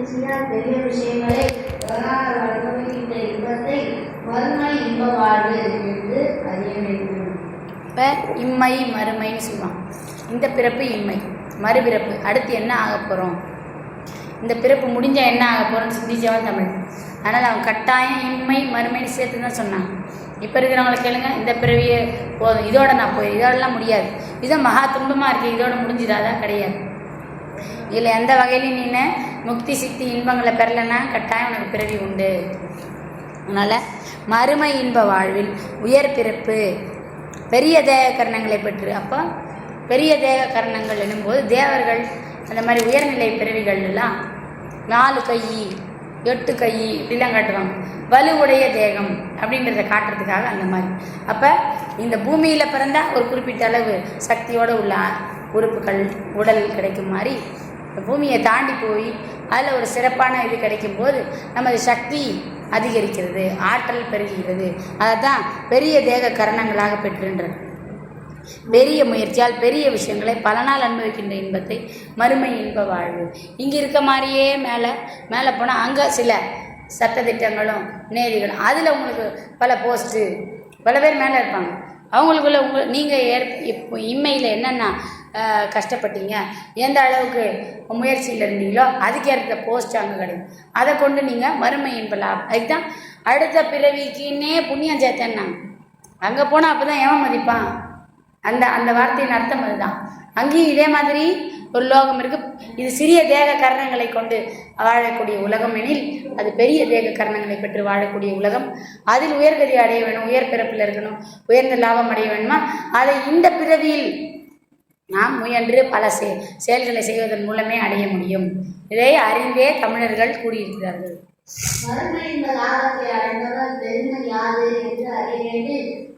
முயற்சியால் பெரிய விஷயங்களை அனுபவிக்கின்ற இன்பத்தை மறுமை இன்ப வாழ்வு என்று அறிய வேண்டும். இப்போ இம்மை மறுமைன்னு சொல்லுவாங்க. இந்த பிறப்பு இம்மை, மறுபிறப்பு, அடுத்து என்ன ஆக போகிறோம், இந்த பிறப்பு முடிஞ்சால் என்ன ஆக போகிறோன்னு சிந்திச்சவன் தமிழ். அதனால் அவன் கட்டாயம் இம்மை மறுமைன்னு சேர்த்து தான் சொன்னாங்க. இப்போ இருக்கிறவங்களை கேளுங்க, இந்த பிறவியே போதும், இதோட நான் போய் இதோடலாம் முடியாது, இதோ மகா துன்பமாக இருக்குது, இதோட முடிஞ்சிடாதான் கிடையாது. இதில் எந்த வகையிலையும் நீ முக்தி சித்தி இன்பங்களை பெறலைன்னா கட்டாயம் உனக்கு பிறவி உண்டு. அதனால் மறுமை இன்ப வாழ்வில் உயர் பிறப்பு பெரிய தேக கரணங்களை பெற்று, அப்போ பெரிய தேக கரணங்கள் என்னும்போது தேவர்கள் அந்த மாதிரி உயர்நிலை பிறவிகள் எல்லாம் 4 கை 8 கை இப்படிலாம் காட்டுவாங்க. வலுவுடைய தேகம் அப்படின்றத காட்டுறதுக்காக அந்த மாதிரி. அப்போ இந்த பூமியில் பிறந்தால் ஒரு குறிப்பிட்ட அளவு சக்தியோடு உள்ள உறுப்புகள் உடல் கிடைக்கும் மாதிரி பூமியை தாண்டி போய் அதில் ஒரு சிறப்பான இது கிடைக்கும்போது நமது சக்தி அதிகரிக்கிறது, ஆற்றல் பெருகிறது. அதை தான் பெரிய தேக கரணங்களாக பெற்றுன்றது. பெரிய முயற்சியால் பெரிய விஷயங்களை பல நாள் அனுபவிக்கின்ற இன்பத்தை மறுமை இன்ப வாழ்வு. இங்கே இருக்க மாதிரியே மேலே போனால் அங்கே சில சட்டத்திட்டங்களும் நேதிகளும், அதில் உங்களுக்கு பல போஸ்ட்டு பல பேர் மேலே இருப்பாங்க. அவங்களுக்குள்ள நீங்கள் இப்போ இம்மையில் என்னென்ன கஷ்டப்பட்டீங்க, எந்த அளவுக்கு முயற்சியில் இருந்தீங்களோ அதுக்கேற்ற போஸ்ட் அங்கே கிடைக்கும். அதை கொண்டு நீங்கள் மறுமை இன்ப லாபம். அதுக்கு தான் அடுத்த பிறவிக்குன்னே புண்ணியம் சேர்த்தேன்னாங்க. அங்கே போனால் அப்போ தான் எவன் மதிப்பான், அந்த வார்த்தையின் அர்த்தம் அதுதான். அங்கேயும் இதே மாதிரி ஒரு லோகம் இருக்குது. இது சிறிய தேக கரணங்களை கொண்டு வாழக்கூடிய உலகம் எனில் அது பெரிய தேக கரணங்களை பெற்று வாழக்கூடிய உலகம். அதில் உயர்கதி அடைய வேணும், உயர் பிறப்பில் இருக்கணும், உயர்ந்த லாபம் அடைய வேணுமா, அதை இந்த பிறவியில் நாம் முயன்று பல செயல்களை செய்வதன் மூலமே அடைய முடியும். இதை அறிந்தே தமிழர்கள் கூறியிருக்கிறார்கள். மறுமை இந்த லாபத்தை அடைந்தவர் பெருமை யாது என்று அறிய வேண்டி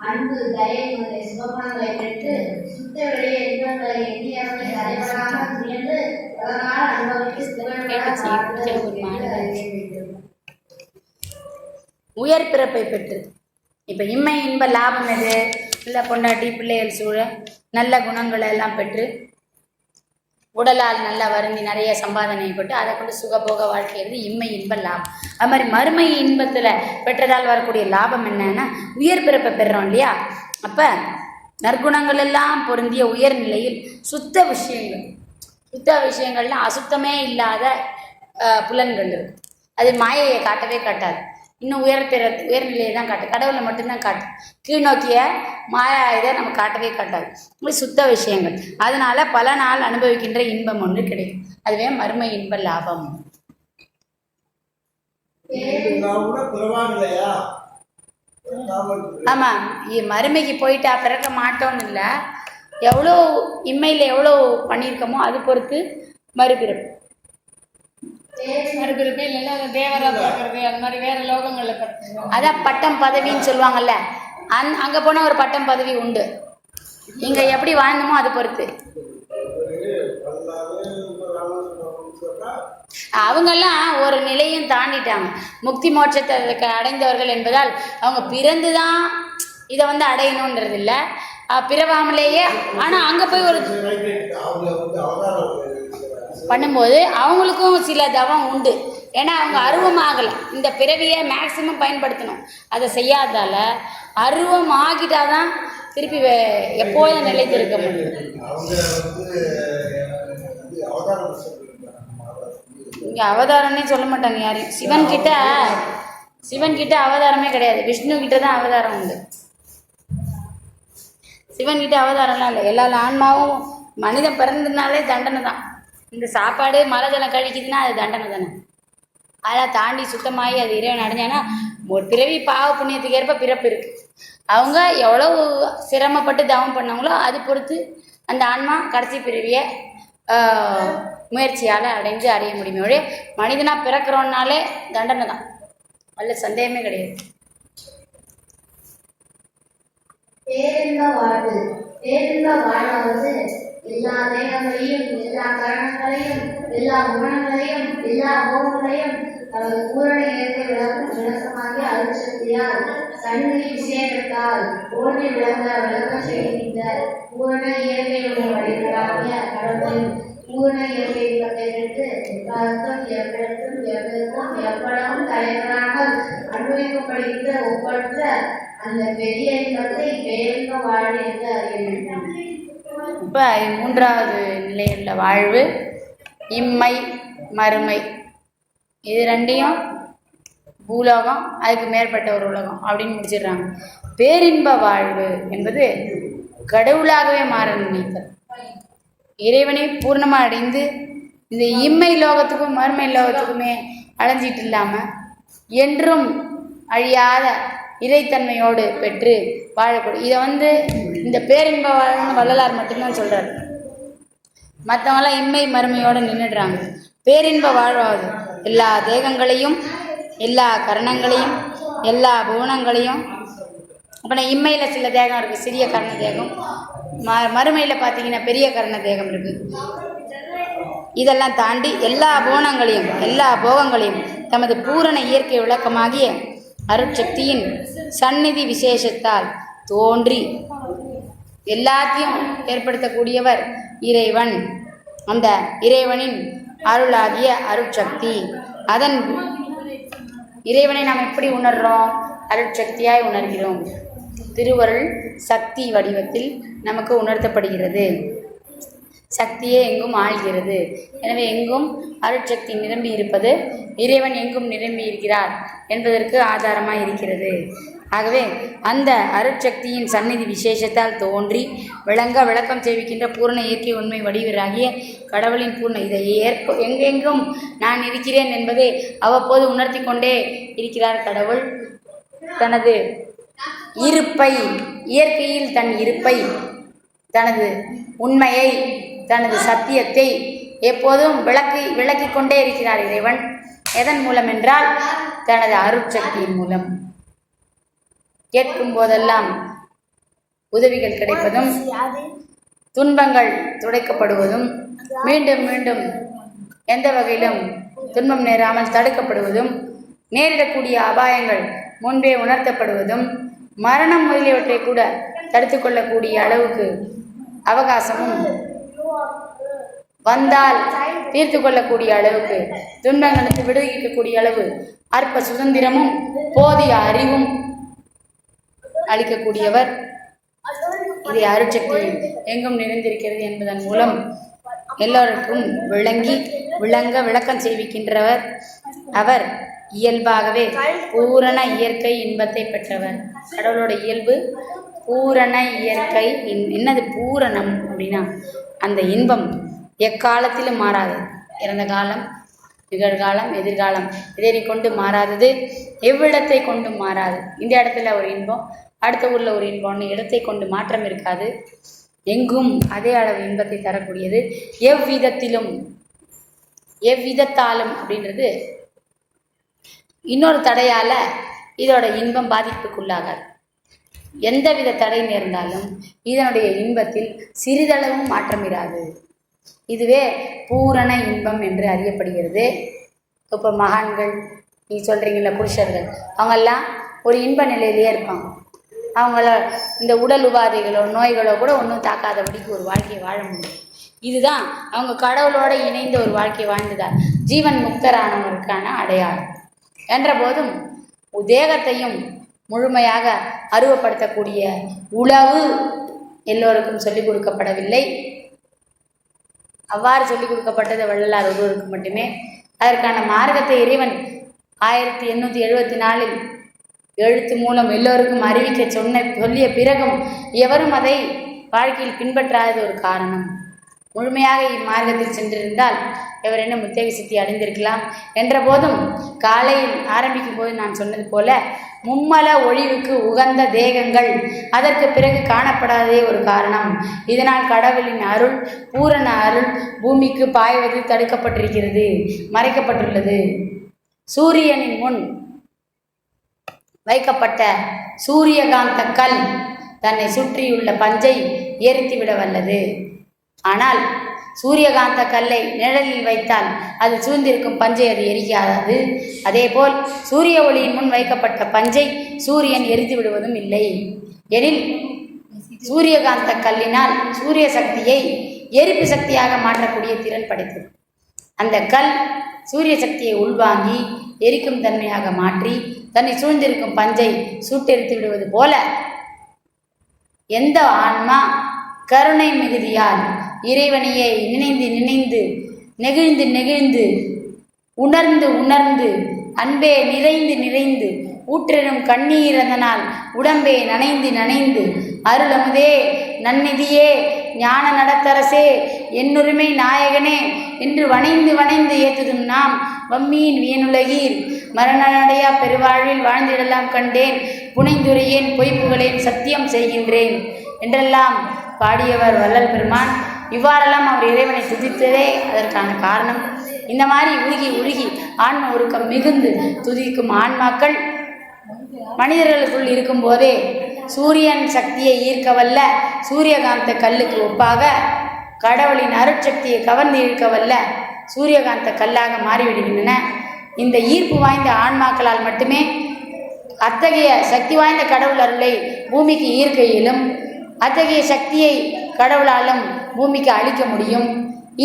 அன்பு தயை முதலிய சிவகுணங்களை பெற்று சுத்த வெளிய இன்பங்களை எண்ணியவனை அறிவராக முயன்று அதனால் அனுபவித்து உயர் பிறப்பை பெற்று. இப்போ இம்மை இன்ப லாபம் எது, இல்லை பொண்டாட்டி பிள்ளைகள் சூழ நல்ல குணங்களை எல்லாம் பெற்று உடலால் நல்லா வருந்தி நிறைய சம்பாதனை பெற்று அதை கொண்டு சுகபோக வாழ்க்கை இருந்து இம்மை இன்ப லாபம். அது மாதிரி மறுமை இன்பத்தில் பெற்றதால் வரக்கூடிய லாபம் என்னன்னா உயர் பிறப்பை பெறுறோம் இல்லையா. அப்போ நற்குணங்கள் எல்லாம் பொருந்திய உயர்நிலையில் சுத்த விஷயங்கள்லாம் அசுத்தமே இல்லாத புலன்கள் இருக்கும். அது மாயையை காட்டவே காட்டாது. இன்னும் உயர்நிலையை தான் காட்டு, கடவுளை மட்டும்தான் காட்டு. கீழ்நோக்கிய மாயா இதை நம்ம காட்டவே காட்டாது. சுத்த விஷயங்கள், அதனால பல நாள் அனுபவிக்கின்ற இன்பம் ஒன்று கிடைக்கும். அதுவே மறுமை இன்ப லாபம். ஆமாம், மறுமைக்கு போயிட்டா பிறக்க மாட்டோம்னு இல்லை, எவ்வளோ இம்மையில் எவ்வளோ பண்ணியிருக்கோமோ அது பொறுத்து மறுபிறப்பு இல்லைன்னா தேவரா பிறக்கிறது, அந்த மாதிரி வேற லோகங்களில் பிறக்கிறது. அதான் பட்டம் பதவின்னு சொல்லுவாங்கல்ல, அங்கே போனால் ஒரு பட்டம் பதவி உண்டு. இங்கே எப்படி வாழ்ந்தோமோ அது பொறுத்து. அவங்கெல்லாம் ஒரு நிலையும் தாண்டிட்டாங்க. முக்தி மோட்சத்தை அடைந்தவர்கள் என்பதால் அவங்க பிறந்து தான் இதை அடையணுன்றது இல்லை, பிறவாமலேயே. ஆனால் அங்கே போய் ஒரு பண்ணும்போது அவங்களுக்கும் சில தவம் உண்டு. ஏன்னா அவங்க அருவமாகலை, இந்த பிறவியை மேக்சிமம் பயன்படுத்தணும். அதை செய்யாதால அருவம் ஆகிட்டாதான் திருப்பி எப்போதும் நிலைத்திருக்க முடியும். இங்கே அவதாரம்னே சொல்ல மாட்டாங்க யாரையும். சிவன் கிட்ட அவதாரமே கிடையாது, விஷ்ணு கிட்ட தான் அவதாரம் உண்டு. சிவன் கிட்ட அவதாரம்லாம் இல்லை. எல்லா ஆன்மாவும் மனிதன் பிறந்ததுனாலே தண்டனை தான். இந்த சாப்பாடு மலை ஜலம் கழிக்குதுன்னா அது தண்டனை தானே. அதெல்லாம் தாண்டி சுத்தமாகி அது இறைவன் அடைஞ்சானா ஒரு பிறவி பாவ புண்ணியத்துக்கு ஏற்ப பிறப்பு இருக்குது. அவங்க எவ்வளோ சிரமப்பட்டு தவம் பண்ணவங்களோ அது பொறுத்து அந்த ஆன்மா கடைசி பிறவியை முயற்சியால் அடைய முடியுமே ஒழிய மனிதனாக பிறக்கிறோன்னாலே தண்டனை தான், அதில் சந்தேகமே கிடையாது. பேரின்ப வாழ்வது எல்லா தேகங்களையும் எல்லா கரணங்களையும் எல்லா குணங்களையும் எல்லா போகங்களையும் அவரது பூரண இயற்கை விளக்கமாகி அருட்சக்தியால் சந்நிதி விசேஷத்தால் ஓட்டி விளங்க செய்கின்ற பூரண இயற்கையுடைய வடிவங்களாகிய கடவுளை பூரண இயற்கை இன்பத்தை பெற்று எக்காலத்தும் எவ்விடத்தும் எவ்விதத்தும் எவ்வளவும் தலைவராமல் அனுபவிக்கப்படுகின்ற ஒப்பற்ற அந்த பெரிய இன்பத்தை பேரின்ப வாழ்வு என்று அறிய வேண்டும். இப்போ மூன்றாவது நிலையுள்ள வாழ்வு இம்மை மறுமை. இது ரெண்டையும் பூலோகம், அதுக்கு மேற்பட்ட ஒரு உலகம் அப்படின்னு முடிச்சிடுறாங்க. பேரின்ப வாழ்வு என்பது கடவுளாகவே மாற நினைத்தல், இறைவனை பூர்ணமாக அடைந்து இந்த இம்மை லோகத்துக்கும் மறுமை லோகத்துக்குமே அலைஞ்சிட்டு இல்லாமல் என்றும் அழியாத இறைத்தன்மையோடு பெற்று வாழக்கூடிய இதை இந்த பேரின்ப வாழ்வுன்னு வள்ளலார் மட்டும்தான் சொல்கிறார். மற்றவங்களாம் இம்மை மறுமையோடு நின்றுடுறாங்க. பேரின்ப வாழ்வாது எல்லா தேகங்களையும் எல்லா கரணங்களையும் எல்லா புவனங்களையும். அப்போ இம்மையில் சில தேகம் இருக்குது, சிறிய கரண தேகம். மறுமையில் பார்த்தீங்கன்னா பெரிய கரண தேகம் இருக்குது. இதெல்லாம் தாண்டி எல்லா புவனங்களையும் எல்லா போகங்களையும் தமது பூரண இயற்கை விளக்கமாகிய அருட்சக்தியின் சந்நிதி விசேஷத்தால் தோன்றி எல்லாத்தையும் ஏற்படுத்தக்கூடியவர் இறைவன். அந்த இறைவனின் அருளாகிய அருட்சக்தி. அதன் இறைவனை நாம் எப்படி உணர்கிறோம்? அருட்சக்தியாய் உணர்கிறோம். திருவருள் சக்தி வடிவத்தில் நமக்கு உணர்த்தப்படுகிறது. சக்தியே எங்கும் ஆழ்கிறது. எனவே எங்கும் அருட்சக்தி நிரம்பி இருப்பது இறைவன் எங்கும் நிரம்பி இருக்கிறார் என்பதற்கு ஆதாரமாக இருக்கிறது. ஆகவே அந்த அருட்சக்தியின் சந்நிதி விசேஷத்தால் தோன்றி விளக்கம் செய்விக்கின்ற பூர்ண இயற்கை உண்மை வடிவராகிய கடவுளின் பூர்ண இதை எங்கெங்கும் நான் இருக்கிறேன் என்பதை அவ்வப்போது உணர்த்தி கொண்டே இருக்கிறார் கடவுள். தனது இருப்பை, இயற்கையில் தன் இருப்பை, தனது உண்மையை, தனது சத்தியத்தை எப்போதும் விளக்கிக் கொண்டே இருக்கிறார் இறைவன். எதன் மூலம் என்றால் தனது அருட்சக்தியின் மூலம். கேட்கும் போதெல்லாம் உதவிகள் கிடைப்பதும், துன்பங்கள் துடைக்கப்படுவதும், மீண்டும் மீண்டும் எந்த வகையிலும் துன்பம் நேராமல் தடுக்கப்படுவதும், நேரிடக்கூடிய அபாயங்கள் முன்பே உணர்த்தப்படுவதும், மரணம் முதலியவற்றை கூட தடுத்து கொள்ளக்கூடிய அளவுக்கு அவகாசமும், வந்தால் தீர்த்து கொள்ளக்கூடிய அளவுக்கு துன்பங்களுக்கு விடுவிக்கக்கூடிய அளவு அற்ப சுதந்திரமும் போதிய அறிவும் அளிக்கக்கூடியவர். இதை அருட்சக்தி எங்கும் நிறைந்திருக்கிறது என்பதன் மூலம் எல்லோருக்கும் விளக்கம் செய்விக்கின்றவர். அவர் இயல்பாகவே பூரண இயற்கை இன்பத்தை பெற்றவர். கடவுளோட இயல்பு பூரண இயற்கை. என்னது பூரணம் அப்படின்னா அந்த இன்பம் எக்காலத்திலும் மாறாது. இறந்த காலம், நிகழ்காலம், எதிர்காலம் இதை கொண்டு மாறாதது, எவ்விடத்தை கொண்டு மாறாது. இந்த இடத்துல ஒரு இன்பம், அடுத்த ஊரில் ஒரு இன்பம்னு இடத்தை கொண்டு மாற்றம் இருக்காது. எங்கும் அதே அளவு இன்பத்தை தரக்கூடியது. எவ்விதத்தாலும் அப்படின்றது இன்னொரு தடையால் இதோட இன்பம் பாதிப்புக்குள்ளாகாது. எந்தவித தடை நேர்ந்தாலும் இதனுடைய இன்பத்தில் சிறிதளவும் மாற்றம் இராது. இதுவே பூரண இன்பம் என்று அறியப்படுகிறது. இப்போ மகான்கள், நீ சொல்கிறீங்கள புருஷர்கள், அவங்கெல்லாம் ஒரு இன்ப நிலையிலேயே இருப்பாங்க. அவங்கள இந்த உடல் உபாதைகளோ நோய்களோ கூட ஒன்றும் தாக்காதபடிக்கு ஒரு வாழ்க்கையை வாழ முடியும். இதுதான் அவங்க கடவுளோடு இணைந்த ஒரு வாழ்க்கையை வாழ்ந்ததால் ஜீவன் முக்தரானவருக்கான அடையாளம். என்ற போதும் தேகத்தையும் முழுமையாக அருவப்படுத்தக்கூடிய உளவு எல்லோருக்கும் சொல்லிக் கொடுக்கப்படவில்லை. அவ்வாறு சொல்லிக் கொடுக்கப்பட்டது வள்ளலார் ஒருவருக்கு மட்டுமே. அதற்கான மார்க்கத்தை இறைவன் 1874 எழுத்து மூலம் எல்லோருக்கும் அறிவிக்க சொல்லிய பிறகும் எவரும் அதை வாழ்க்கையில் பின்பற்றாதது ஒரு காரணம். முழுமையாக இம்மார்க்கத்தில் சென்றிருந்தால் எவர் என்ன முத்தேக சித்தி அடைந்திருக்கலாம். என்ற போதும் காலையில் ஆரம்பிக்கும் போது நான் சொன்னது போல மும்மல ஒழிவுக்கு உகந்த தேகங்கள் அதற்கு பிறகு காணப்படாதே ஒரு காரணம். இதனால் கடவுளின் அருள், பூரண அருள் பூமிக்கு பாய்வது தடுக்கப்பட்டிருக்கிறது, மறைக்கப்பட்டுள்ளது. சூரியனின் முன் வைக்கப்பட்ட சூரியகாந்த கல் தன்னை சுற்றியுள்ள பஞ்சை எரித்துவிட வல்லது. ஆனால் சூரியகாந்த கல்லை நிழலில் வைத்தால் அது சூழ்ந்திருக்கும் பஞ்சை அது எரிக்காது. அதேபோல் சூரிய ஒளியின் முன் வைக்கப்பட்ட பஞ்சை சூரியன் எரித்து விடுவதும் இல்லை. எனில் சூரியகாந்த கல்லினால் சூரிய சக்தியை எரிப்பு சக்தியாக மாற்றக்கூடிய திறன் படைத்தது. அந்த கல் சூரிய சக்தியை உள்வாங்கி எரிக்கும் தன்மையாக மாற்றி தன்னை சூழ்ந்திருக்கும் பஞ்சை சுட்டெரித்து விடுவது போல எந்த ஆன்மா கருணை மிகுதியால் இறைவனையே நினைந்து நினைந்து நெகிழ்ந்து நெகிழ்ந்து உணர்ந்து உணர்ந்து அன்பே நிறைந்து நிறைந்து ஊற்றெனும் கண்ணீர் அதனால் உடம்பே நனைந்து நனைந்து அருளமுதே நன்னிதியே ஞான நடத்தரசே என்னுரிமை நாயகனே என்று வணைந்து வணைந்து ஏத்துதும் நாம் வம்மியின் வியனுலகீர் மரணடையா பெருவாழ்வில் வாழ்ந்திடலாம் கண்டேன் புனைந்துரையேன் பொய்ப்புகளேன் சத்தியம் செய்கின்றேன் என்றெல்லாம் பாடியவர் வள்ளல் பெருமான். இவ்வாறெல்லாம் அவர் இறைவனை துதித்ததே அதற்கான காரணம். இந்த மாதிரி உருகி உருகி ஆன்ம உருக்கம் மிகுந்து துதிக்கும் ஆன்மாக்கள் மனிதர்களுக்குள் இருக்கும்போதே சூரியன் சக்தியை ஈர்க்கவல்ல சூரியகாந்த கல்லுக்கு ஒப்பாக கடவுளின் அருட்சக்தியை கவர்ந்து இழுக்கவல்ல சூரியகாந்த கல்லாக மாறிவிடுகின்றன. இந்த ஈர்ப்பு வாய்ந்த ஆன்மாக்களால் மட்டுமே அத்தகைய சக்தி வாய்ந்த கடவுள் அருளை பூமிக்கு ஈர்க்க இயலும். அத்தகைய சக்தியை கடவுளாலும் பூமிக்கு அளிக்க முடியும்.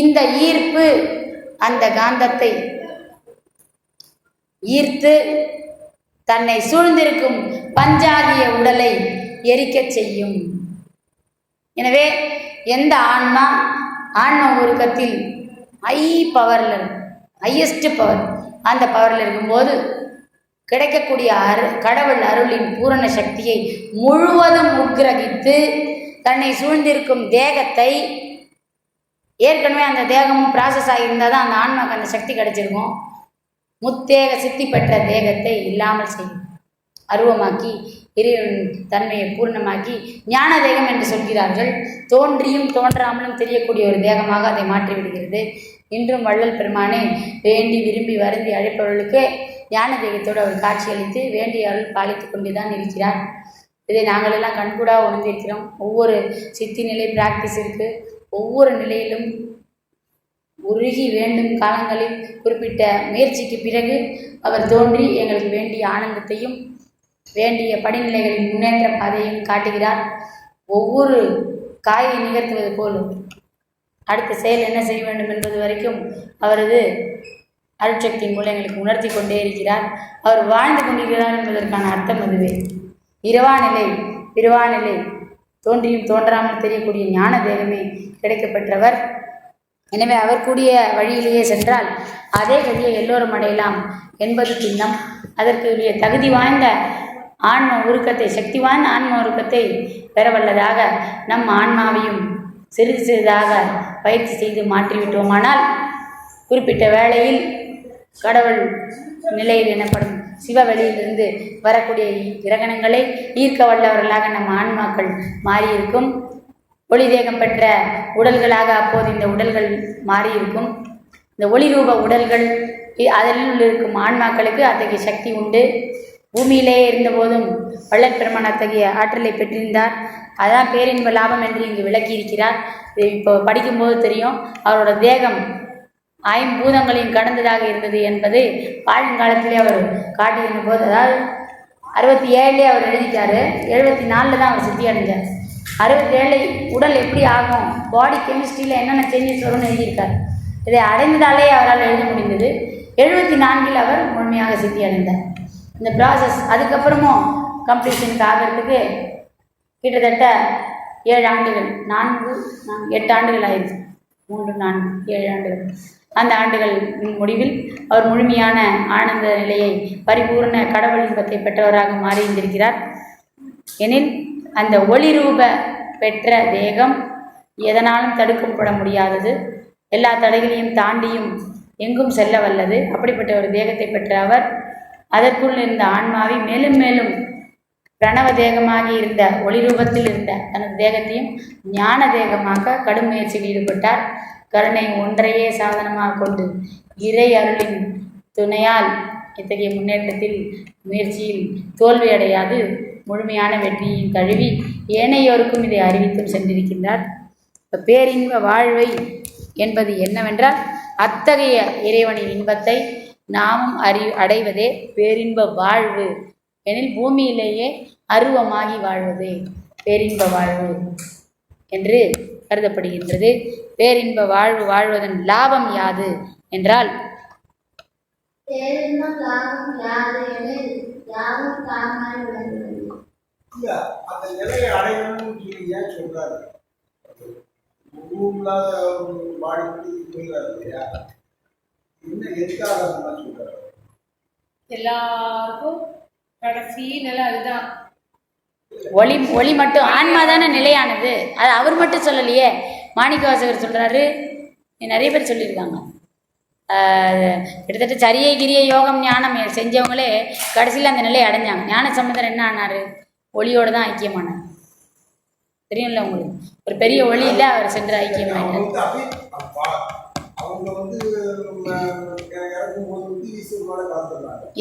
இந்த ஈர்ப்பு அந்த காந்தத்தை ஈர்த்து தன்னை சூழ்ந்திருக்கும் பஞ்சாகிய உடலை எரிக்கச் செய்யும். எனவே எந்த ஆன்ம உருக்கத்தில் ஹையஸ்ட் பவர் அந்த பவரில் இருக்கும்போது கிடைக்கக்கூடிய கடவுள் அருளின் பூரண சக்தியை முழுவதும் உட்கிரகித்து தன்னை சூழ்ந்திருக்கும் தேகத்தை ஏற்கனவே அந்த தேகமும் ப்ராசஸ் ஆகியிருந்தால் தான் அந்த ஆன்மாவுக்கு அந்த சக்தி கிடைச்சிருக்கும். முத்தேக சித்தி பெற்ற தேகத்தை இல்லாமல் செய்யும், அருவமாக்கி இறைவன் தன்மையை பூர்ணமாக்கி ஞான தேகம் என்று சொல்கிறார்கள். தோன்றியும் தோன்றாமலும் தெரியக்கூடிய ஒரு தேகமாக அதை மாற்றிவிடுகிறது. இன்றும் வள்ளல் பெருமானே வேண்டி விரும்பி வருந்தி அழைப்பவர்களுக்கு ஞான தேகத்தோடு அவர் காட்சியளித்து வேண்டிய அருள் பாலித்து கொண்டு தான் இருக்கிறார். இதை நாங்கள் எல்லாம் கண்கூடாக உணர்ந்திருக்கிறோம். ஒவ்வொரு சித்தி நிலை பிராக்டிஸ் இருக்குது. ஒவ்வொரு நிலையிலும் உருகி வேண்டும் காலங்களில் குறிப்பிட்ட முயற்சிக்கு பிறகு அவர் தோன்றி எங்களுக்கு வேண்டிய ஆனந்தத்தையும் வேண்டிய படிநிலைகளின் முன்னேற்ற பாதையும் காட்டுகிறார். ஒவ்வொரு காயை நிகழ்த்துவது போலும் அடுத்த செயல் என்ன செய்ய வேண்டும் என்பது வரைக்கும் அவரது அருட்சக்தியின் மூலம் எங்களுக்கு உணர்த்தி கொண்டே இருக்கிறார். அவர் வாழ்ந்து கொண்டிருக்கிறார் என்பதற்கான அர்த்தம் அதுவே. பிறவாநிலை தோன்றியும் தோன்றாமல் தெரியக்கூடிய ஞான தேகமே கிடைக்கப்பெற்றவர். எனவே அவர் கூடிய வழியிலேயே சென்றால் அதே கதியை எல்லோரும் அடையலாம் என்பது சின்னம். அதற்குரிய தகுதி வாய்ந்த ஆன்ம உருக்கத்தை, சக்தி வாய்ந்த ஆன்ம உருக்கத்தை பெறவல்லதாக நம் ஆன்மாவையும் சிறிது சிறிதாக பயிற்சி செய்து மாற்றிவிட்டோமானால் குறிப்பிட்ட வேளையில் கடவுள் நிலையில் எனப்படும் சிவவெளியிலிருந்து வரக்கூடிய கிரகணங்களை ஈர்க்க வல்லவர்களாக நம் ஆன்மாக்கள் மாறியிருக்கும். ஒளி தேகம் பெற்ற உடல்களாக அப்போது இந்த உடல்கள் மாறியிருக்கும். இந்த ஒளி ரூப உடல்கள் அதில் இருக்கும் ஆன்மாக்களுக்கு அத்தகைய சக்தி உண்டு. பூமியிலேயே இருந்தபோதும் வள்ளல் பெருமான் அத்தகைய ஆற்றலை பெற்றிருந்தார். அதான் பேரின்ப லாபம் என்று இங்கு விளக்கியிருக்கிறார். இது இப்போ படிக்கும்போது தெரியும். அவரோட தேகம் ஐம்பூதங்களையும் கடந்ததாக இருந்தது என்பது பாழுங்காலத்திலே அவர் காட்டியிருந்த போது, அதாவது 67 அவர் எழுதிட்டார், 74 தான் அவர் சித்தி அடைஞ்சார். 67 உடல் எப்படி ஆகும், பாடி கெமிஸ்ட்ரியில் என்னென்ன சேஞ்சஸ் வரும்னு எழுதியிருக்கார். இதை அடைந்ததாலே அவரால் எழுத முடிந்தது. 74 அவர் முழுமையாக சித்தி அடைந்தார். இந்த ப்ராசஸ் அதுக்கப்புறமும் கம்ப்ளீஷனுக்கு ஆகிறதுக்கு கிட்டத்தட்ட 7 ஆண்டுகள், 8 ஆண்டுகள் ஆயிடுச்சு. 3, 4, 7 ஆண்டுகள். அந்த ஆண்டுகள் முடிவில் அவர் முழுமையான ஆனந்த நிலையை, பரிபூர்ண கடவுள் இன்பத்தை பெற்றவராக மாறியிருந்திருக்கிறார். எனில் அந்த ஒளி ரூப பெற்ற தேகம் எதனாலும் தடுக்கப்பட முடியாதது, எல்லா தடைகளையும் தாண்டியும் எங்கும் செல்ல வல்லது. அப்படிப்பட்ட ஒரு தேகத்தை பெற்ற அவர் அதற்குள் இருந்த ஆன்மாவை மேலும் மேலும் பிரணவ தேகமாகி இருந்த ஒளி ரூபத்தில் இருந்த தனது தேகத்தையும் ஞான தேகமாக கடும் முயற்சியில் ஈடுபட்டார். கருணை ஒன்றையே சாதனமாக கொண்டு இறை அருளின் துணையால் இத்தகைய முன்னேற்றத்தில் முயற்சியில் தோல்வி அடையாது முழுமையான வெற்றியையும் தழுவி ஏனையோருக்கும் இதை அறிவித்தும் சென்றிருக்கின்றார். பேரின்ப வாழ்வை என்பது என்னவென்றால் அத்தகைய இறைவனின் இன்பத்தை நாமும் அடைவதே பேரின்ப வாழ்வு. எனில் பூமியிலேயே அருவமாகி வாழ்வதே பேரின்ப வாழ்வு என்று கருதப்படுகின்றது. பேரின்ப வாழ்வு வாழ்வதன் லாபம் யாது என்றால் பேரின்பம் லாபம் யாது எனில் யாவும் தாமாய் விளங்குவது. இல்ல அந்த நிலையை அடையணும்னு சொல்லி ஏன் சொல்றாரு? இல்லாத வாழ்க்கை இல்லையா? என்ன எதுக்காக அந்த மாதிரி சொல்றாரு? எல்லாருக்கும் கடைசி நிலை அதுதான். ஒளி ஒளி மட்டும் ஆன்மா தானே நிலையானது. அது அவர் மட்டும் சொல்லலையே, மாணிக்கவாசகர் சொல்கிறாரு, நிறைய பேர் சொல்லியிருக்காங்க. கிட்டத்தட்ட சரியை கிரிய யோகம் ஞானம் செஞ்சவங்களே கடைசியில் அந்த நிலையை அடைஞ்சாங்க. ஞான சம்பந்தர் என்ன ஆனார்? ஒளியோடு தான் ஐக்கியமானார். தெரியும்ல உங்களுக்கு, ஒரு பெரிய ஒளியில் அவர் சென்று ஐக்கியமானார்.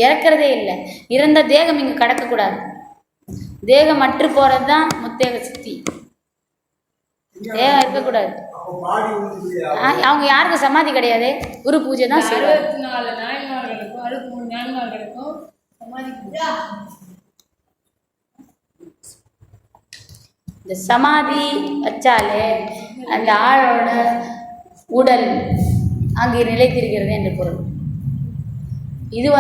இறக்கிறதே இல்லை. இறந்த தேகம் இங்கே கடக்கக்கூடாது. தேகம் அற்று போகிறது தான் முத்தேக சித்தி. தேகம் இருக்கக்கூடாது. அவங்க யாருக்கும் சமாதி கிடையாது, குரு பூஜை தான் செய்வாங்க. 64 நாயன்மார்களுக்கும் 63 நாயன்மார்களுக்கும் சமாதி பூஜை. இந்த சமாதி வச்சாலே அந்த ஆளோட உடல் அங்கே நிலைத்திருக்கிறது என்று பொருள். இது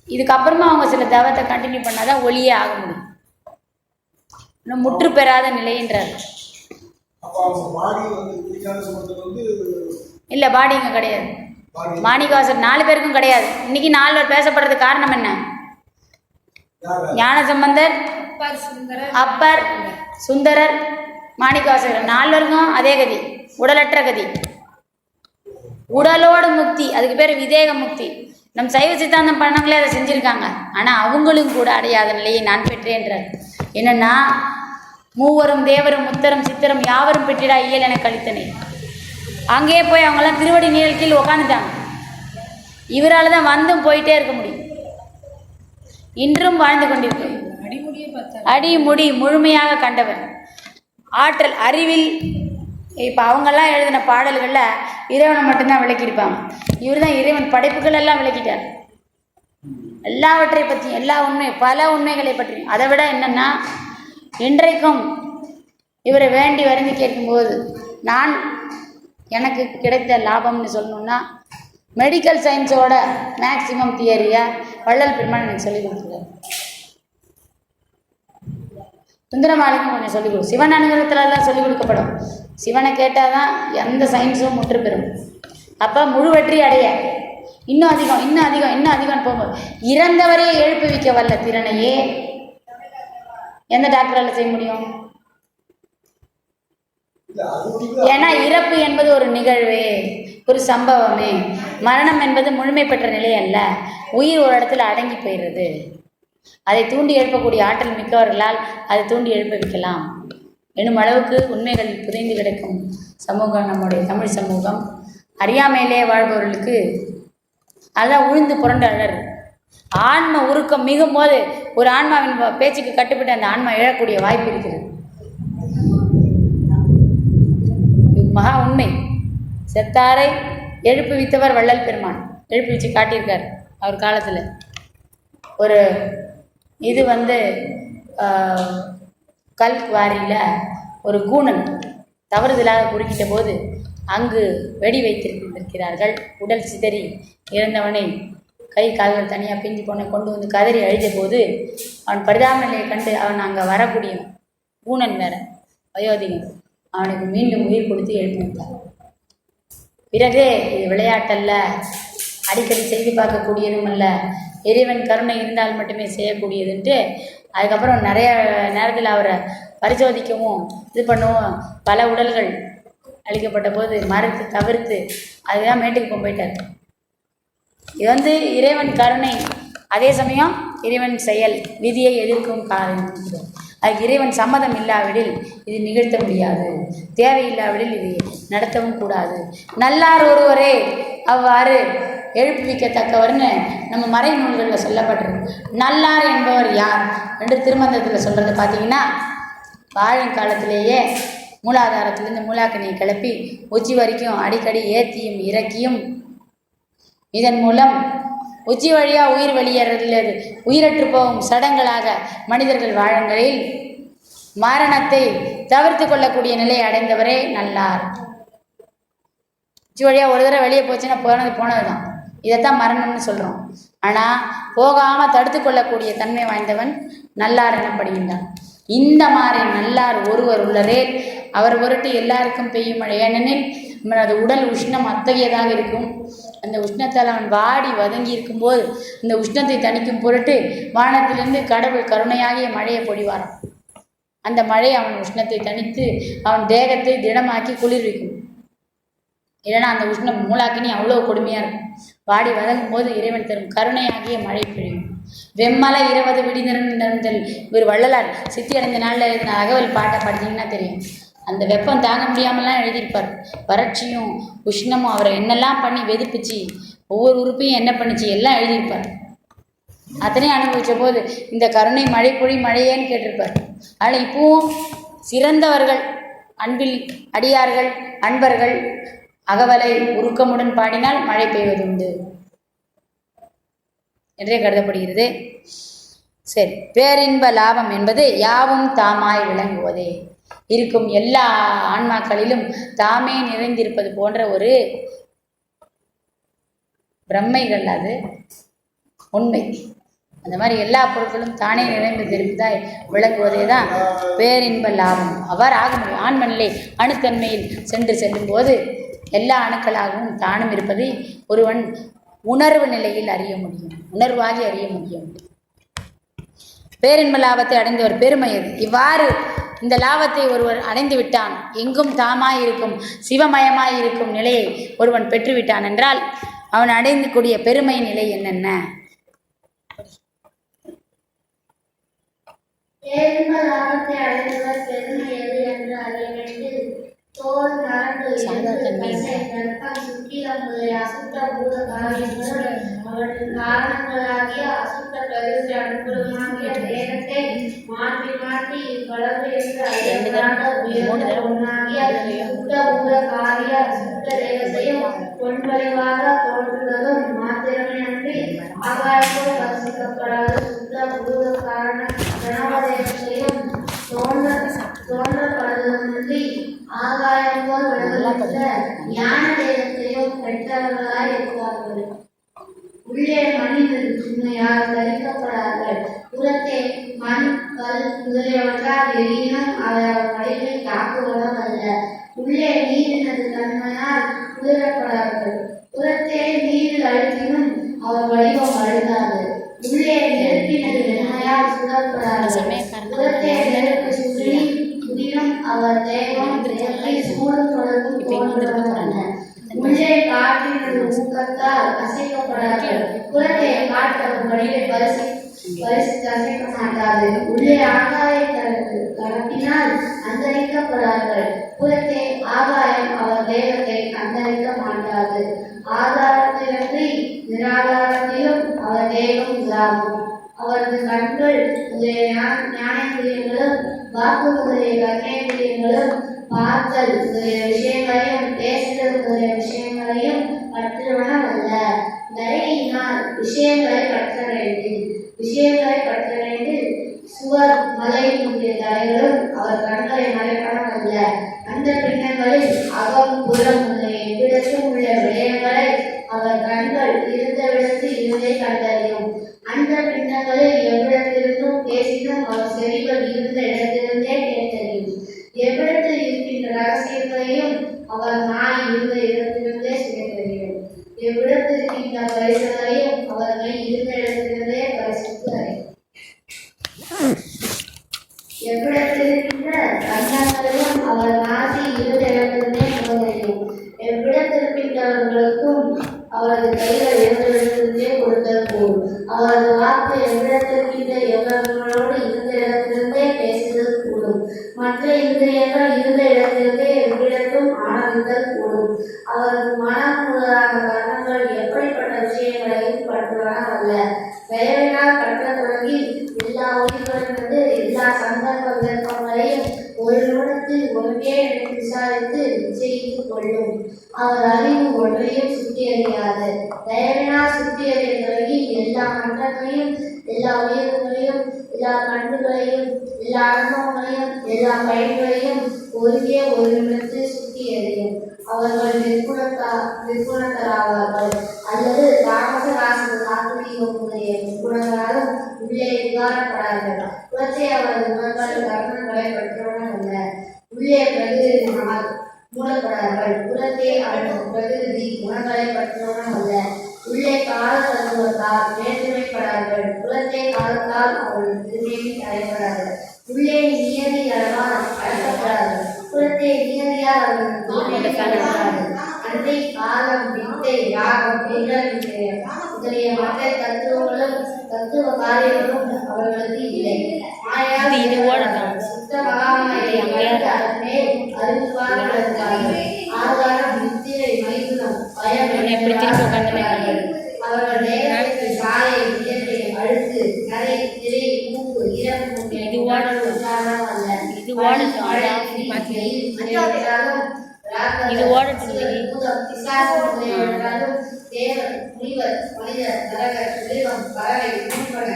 இதுக்கப்புறமா அவங்க சில தவத்தை கண்டினியூ பண்ணாதான் ஒளியே ஆக முடியும். இன்னும் முற்று பெறாத நிலைன்றார். இல்லை, பாடி இங்கே கிடையாது. மாணிக்கவாசர் 4 பேருக்கும் கிடையாது. இன்னைக்கு 4 பேர் பேசப்படுறதுக்கு காரணம் என்ன? ஞானசம்பந்தர், அப்பர், சுந்தரர், மாணிக்கவாசகர் 4 பேருக்கும் அதே கதி, உடலற்ற கதி. உடலோடு முக்தி, அதுக்கு பேர் விதேக முக்தி. நம் சைவ சித்தாந்தம் பண்ணவங்களே அதை செஞ்சுருக்காங்க. ஆனால் அவங்களும் கூட அடையாத நிலையை நான் பெற்றேன்றார். என்னென்னா, மூவரும் தேவரும் முத்தரும் சித்தரும் யாவரும் பெற்றிடா இயல் என கழித்தனை. அங்கேயே போய் அவங்களாம் திருவடி நீழல் கீழ் உக்காந்துட்டாங்க. இவரால் தான் வந்தும் போயிட்டே இருக்க முடியும். இன்றும் வாழ்ந்து கொண்டிருக்கிறோம். அடிமுடி முழுமையாக கண்டவர். ஆற்றல் அறிவில் இப்போ அவங்கெல்லாம் எழுதின பாடல்களில் இறைவனை மட்டும்தான் விளக்கியிருப்பாங்க. இவர் தான் இறைவன் படைப்புகள் எல்லாம் விளக்கிட்டார். எல்லாவற்றை பற்றியும், எல்லா உண்மை, பல உண்மைகளை பற்றியும். அதை விட என்னென்னா, இன்றைக்கும் இவரை வேண்டி வருந்தி கேட்கும்போது நான் எனக்கு கிடைத்த லாபம்னு சொல்லணுன்னா, மெடிக்கல் சயின்ஸோட மேக்சிமம் தியரியை வள்ளல் பெருமான் எனக்கு சொல்லிக் கொடுத்துருக்காரு. சுந்தரமாலிக்கும் கொஞ்சம் சொல்லிக் கொடு. சிவன் அனுகிரகத்தில் தான் சொல்லிக் கொடுக்கப்படும். சிவனை கேட்டால் தான் எந்த சயின்ஸும் முற்று பெறும். அப்போ முழு வெற்றி அடைய இன்னும் அதிகம் இன்னும் அதிகம் இன்னும் அதிகம்னு போகும்போது இறந்தவரையே எழுப்புவிக்க வல்ல திறனையே எந்த டாக்டரால் செய்ய முடியும்? ஏன்னா இறப்பு என்பது ஒரு நிகழ்வே, ஒரு சம்பவமே. மரணம் என்பது முழுமை பெற்ற நிலை அல்ல. உயிர் ஒரு இடத்துல அடங்கி போயிடுறது. அதை தூண்டி எழுப்பக்கூடிய ஆற்றல் மிக்கவர்களால் அதை தூண்டி எழுப்ப வைக்கலாம் எனும் அளவுக்கு உண்மைகள் புதைந்து கிடக்கும் சமூகம் நம்முடைய தமிழ் சமூகம். அறியாமையிலே வாழ்பவர்களுக்கு அதான் உழுந்து புரண்டு அழறு. ஆன்ம உருக்கம் மிகும் போது ஒரு ஆன்மாவின் பேச்சுக்கு கட்டுப்பட்டு அந்த ஆன்மா எழக்கூடிய வாய்ப்பு இருக்கிறது. மகா உண்மை. செத்தாரை எழுப்புவித்தவர் வள்ளல் பெருமான். எழுப்புவிச்சு காட்டியிருக்கார் அவர் காலத்தில். ஒரு இது கல்குவாரியில் ஒரு கூணன் தவறுதலாக குறுக்கிட்ட போது அங்கு வெடி வைத்திருக்கிறார்கள். உடல் சிதறி இறந்தவனை கை கால்கள் தனியாக பிஞ்சு போன கொண்டு வந்து கதறி அழித்த போது அவன் பரிதாபநிலையை கண்டு அவன் அங்கே வரக்கூடிய கூணன் வேற வயோதிகன் அவனுக்கு மீண்டும் உயிர் கொடுத்து எழுப்பிவிட்டார். பிறகு இது விளையாட்டல்ல, அடிக்கடி செய்து பார்க்கக்கூடியதும் அல்ல, இறைவன் கருணை இருந்தால் மட்டுமே செய்யக்கூடியதுன்ட்டு அதுக்கப்புறம் நிறைய நேரத்தில் அவரை பரிசோதிக்கவும் இது பண்ணவும் பல உடல்கள் அளிக்கப்பட்ட போது மறுத்து தவிர்த்து அதுதான் மேட்டுக்கு போயிட்டார். இது இறைவன் கருணை, அதே சமயம் இறைவன் செயல் விதியை எதிர்க்கும் காரணம். அதுக்கு இறைவன் சம்மதம் இல்லாவிடில் இது நிகழ்த்த முடியாது, தேவையில்லாவிடில் இது நடத்தவும் கூடாது. நல்லார் ஒருவரே அவ்வாறு எழுப்புவிக்கத்தக்கவர்னு நம்ம மறை நூல்களில் சொல்லப்பட்டிருக்கு. நல்லார் என்பவர் யார் என்று திருமந்திரத்தில் சொல்கிறது பார்த்தீங்கன்னா, வாழும் காலத்திலேயே மூலாதாரத்திலேருந்து மூலாக்கனியை கிளப்பி உச்சி வரைக்கும் அடிக்கடி ஏற்றியும் இறக்கியும் இதன் மூலம் உச்சி வழியாக உயிர் வெளியேறது உயிரற்று போகும் சடங்களாக மனிதர்கள் வாழுங்களில் மரணத்தை தவிர்த்து கொள்ளக்கூடிய நிலையை அடைந்தவரே நல்லார். வழியாக ஒரு தடவை வெளியே போச்சுன்னா போனது தான். இதைத்தான் மரணம்னு சொல்கிறோம். ஆனால் போகாமல் தடுத்து கொள்ளக்கூடிய தன்மை வாய்ந்தவன் நல்லார் எனப்படுகின்றான். இந்த மாதிரி நல்லார் ஒருவர் உள்ளரே அவர் பொருட்டு எல்லாருக்கும் பெய்யும் மழை. ஏனெனில் அது உடல் உஷ்ணம் அத்தகையதாக இருக்கும். அந்த உஷ்ணத்தால் அவன் வாடி வதங்கி இருக்கும்போது இந்த உஷ்ணத்தை தணிக்கும் பொருட்டு வானத்திலிருந்து கடவுள் கருணையாகிய மழையை பொழிவாராம். அந்த மழை அவன் உஷ்ணத்தை தணித்து அவன் தேகத்தை திடமாக்கி குளிர்விக்கும். இல்லைன்னா அந்த உஷ்ணம் மூலாக்கினி அவ்வளோ கொடுமையாக இருக்கும். வாடி வதங்கும் போது இறைவன் தரும் கருணையாகிய மழை பெய்யும். வெம்மலை 20 விடிந்தல் இவர் வள்ளலார் சித்தி அடைந்த நாளில் எழுதின அகவல் பாட்டை படித்தீங்கன்னா தெரியும். அந்த வெப்பம் தாங்க முடியாமலாம் எழுதியிருப்பார். வறட்சியும் உஷ்ணமும் அவரை என்னெல்லாம் பண்ணி வெதுப்பிச்சு ஒவ்வொரு உறுப்பையும் என்ன பண்ணிச்சு எல்லாம் எழுதியிருப்பார். அத்தனையும் அனுபவித்த போது இந்த கருணை மழை பொழி மழையேன்னு கேட்டிருப்பார். ஆனால் இப்பவும் சிறந்தவர்கள் அன்பில் அடியார்கள் அன்பர்கள் அகவலை உருக்கமுடன் பாடினால் மழை பெய்வதுண்டு என்றே கருதப்படுகிறது. சரி, பேரின்ப லாபம் என்பது யாவும் தாமாய் விளங்குவதே. இருக்கும் எல்லா ஆன்மாக்களிலும் தாமே நிறைந்திருப்பது போன்ற ஒரு பிரம்மைகள், அது உண்மை. அந்த மாதிரி எல்லா பொருட்களும் தானே நிறைந்திருப்பதாய் விளங்குவதே தான் பேரின்ப லாபம். அவ்வாறு ஆக முடியும். ஆன்மநிலை அணுத்தன்மையில் செல்லும்போது எல்லா அணுக்களாகவும் தானும் இருப்பதை ஒருவன் உணர்வு நிலையில் அறிய முடியும், உணர்வாகி அறிய முடியும். பேரின்ப லாபத்தை அடைந்தவர் பெருமை அது. இவ்வாறு இந்த லாபத்தை ஒருவர் அடைந்து விட்டான், எங்கும் தாமாயிருக்கும் சிவமயமாயிருக்கும் நிலையை ஒருவன் பெற்றுவிட்டான் என்றால் அவன் அடைந்து கூடிய பெருமை நிலை என்னென்ன? பேரின்ப லாபத்தை அடைந்தவர் பெருமை எது என்று அறிய வேண்டும். தோல் நரம்பு சுக்கிலம் முதலிய அசுத்த பூத காரியங்களும் அவற்றின் காரணங்களாகிய அசுத்த கருத்து அனுகூலமாகிய தேகத்தை மாற்றி மாற்றி இவ்வளவு என்று அறியப்படாத ஒன்றாகிய சுத்த பூத காரிய சுத்த தேகத்தையும் பொன்பறிவாக தோன்றுவதும் மாத்திரமே அன்றி ஆகாயத்தோடு வசிக்கப்படாத சுத்த பூத காரண பிரணவதேகத்தையும் தோன்றப்படுவதுமின்றி ஆகாயம் போல் விளங்குகின்ற ஞான தேகத்தையும் பெற்றவர்களாய் இருப்பார்கள். உள்ளே மனிதன் உண்மையால் தரிக்கப்படார்கள். புறத்தே மண் கல் முதலியவற்றால் எரியினும் அவர் வடிவை தாக்குவதும் அல்ல. உள்ளே நீரினது தன்மையால் குளிரப்படார்கள். புறத்தே நீரில் அழுத்தினும் அவர் வடிவம் அழுதாது. உள்ளே நெருப்பினது வெண்மையால் சுடப்படார்கள். புறத்தே நெருப்பு சுற்றி புதினும் அவர் தேகம் சூடும் தொடர்பு தோன்றுகின்றன. உள்ளே காற்றினது ஊக்கத்தால் அசைக்கப்படார்கள். புறத்தே காற்று அவர் வடிவை பரிசித்து அசைக்க மாட்டாது. உள்ளே ஆகாய கலப்பினால் அந்தரிக்கப்படார்கள். புறத்தே ஆகாயம் அவர் தேகத்தை அந்தரிக்க மாட்டாது. ஆதாரத்திலின்றி நிராதாரத்திலும் அவர் தேகம் இதாகும். அவரது கண்கள் முதலிய ஞானேந்திரியங்களும் வாக்கு முதலிய கர்மேந்திரியங்களும் பார்த்தல் முதலிய விஷயங்களையும் பேசுதல் முதலிய விஷயங்களையும் பற்றுவனவல்ல. தயையினால் விஷயங்களை பற்ற வேண்டும். சுவர் மலை முதலிய தலைகளும் அவர் கண்களை மறைப்பனவல்ல. அந்த பின்னங்களில் அகம் புறம் முதலிய எவ்விடத்தும் உள்ள விடயங்களை அவர் கண்கள் இருந்தவிடத்தில் இருந்தே கண்டறியும். அந்த பின்னங்களில் எவ்விடத்திலிருந்தும் பேசினும் அவர் செவிகள் இருந்த இடத்திலிருந்தே கேட்டறியும். எவ்விடத்தில் இருக்கின்ற ரகசியங்களையும் அவர் நாய் இருந்த இடத்திலிருந்தே சுயத்தறியும். எவ்விடத்தில் இருக்கின்ற பரிசுகளையும் அவர் மெய் இருந்த இடத்திலிருந்தே பரிசுத்து அறியும். எவ்விடத்தில் இருக்கின்ற கண்ணங்களையும் அவர் நாசி இருந்த இடத்திலிருந்தே முகமறியும். எவ்விடத்திற்கின்றவர்களுக்கும் அவரது கைகள் இருந்தே கொடுத்தல் போல். அவரது வாக்கு எவ்விடத்திற்கின்ற எவர்களோடு இருந்த இடத்திலிருந்தே பேசுதல் கூடும். மற்ற இந்திரியங்கள் இருந்த இடத்திலிருந்தே எவ்விடத்தும் ஆனந்தல் கூடும். அவரது மனம் முதலான கர்மங்கள் எப்படிப்பட்ட விஷயங்களையும் பற்றுவனவல்ல. பெயரினால் கற்ற தொடங்கி எல்லா உயிர்களிலிருந்து எல்லா சந்தர்ப்ப விளக்கங்களையும் ஒரு நிமிடத்தில் ஒன்றே விசாரித்து நிச்சயித்துக் கொள்ளும். அவர் அறிவு ஒன்றையும் சுற்றி அறியாது. தயவினால் சுற்றி அறிய தொடங்கி எல்லா மன்றங்களையும் எல்லா உயிர்களையும், எல்லா பண்புகளையும், எல்லா அனுபவங்களையும், எல்லா பயன்களையும் ஒருங்கே ஒருமித்து சுற்றி எறியும். அவர்கள் நிர்குணத்தராவார்கள் அல்லது தாமச ராசன சாத்துவீகம் முதலிய குணங்களாலும் உள்ளே விகாரப்படார்கள். புறத்தே அவரது குணங்கள் கர்மங்களை பற்றவன அல்ல, உள்ளே பிரகிருதியினால் மூடப்படார்கள். புறத்தே அவரது பிரகிருதி குணங்களை பற்றவன அல்ல, உள்ளே கால தத்துவத்தால் வேற்றுமைப்படார்கள். புறத்தே காலத்தால் அவர்கள் திருமேனி அடைபடார்கள். உள்ளே நியதி அளவால் அழைக்கப்படார்கள். புறத்தே நியதியால் அவர்கள் அன்றை காலம் வித்தை யாகம் முதலிய மற்ற தத்துவங்களும் தத்துவ காரியங்களும் அவர்களுக்கு இல்லை. ஆதாரம் நித்திரை மைதுனம் பயம் அவர்கள் நேரத்துக்கு சாலை இயற்கை அழுத்து கரை திரை மூக்கு இறப்பு அல்ல. இது ஓடட்டும் தேவன் முனிவர் மனிதர் நரகர் மிருகம் பறவை மீன்பன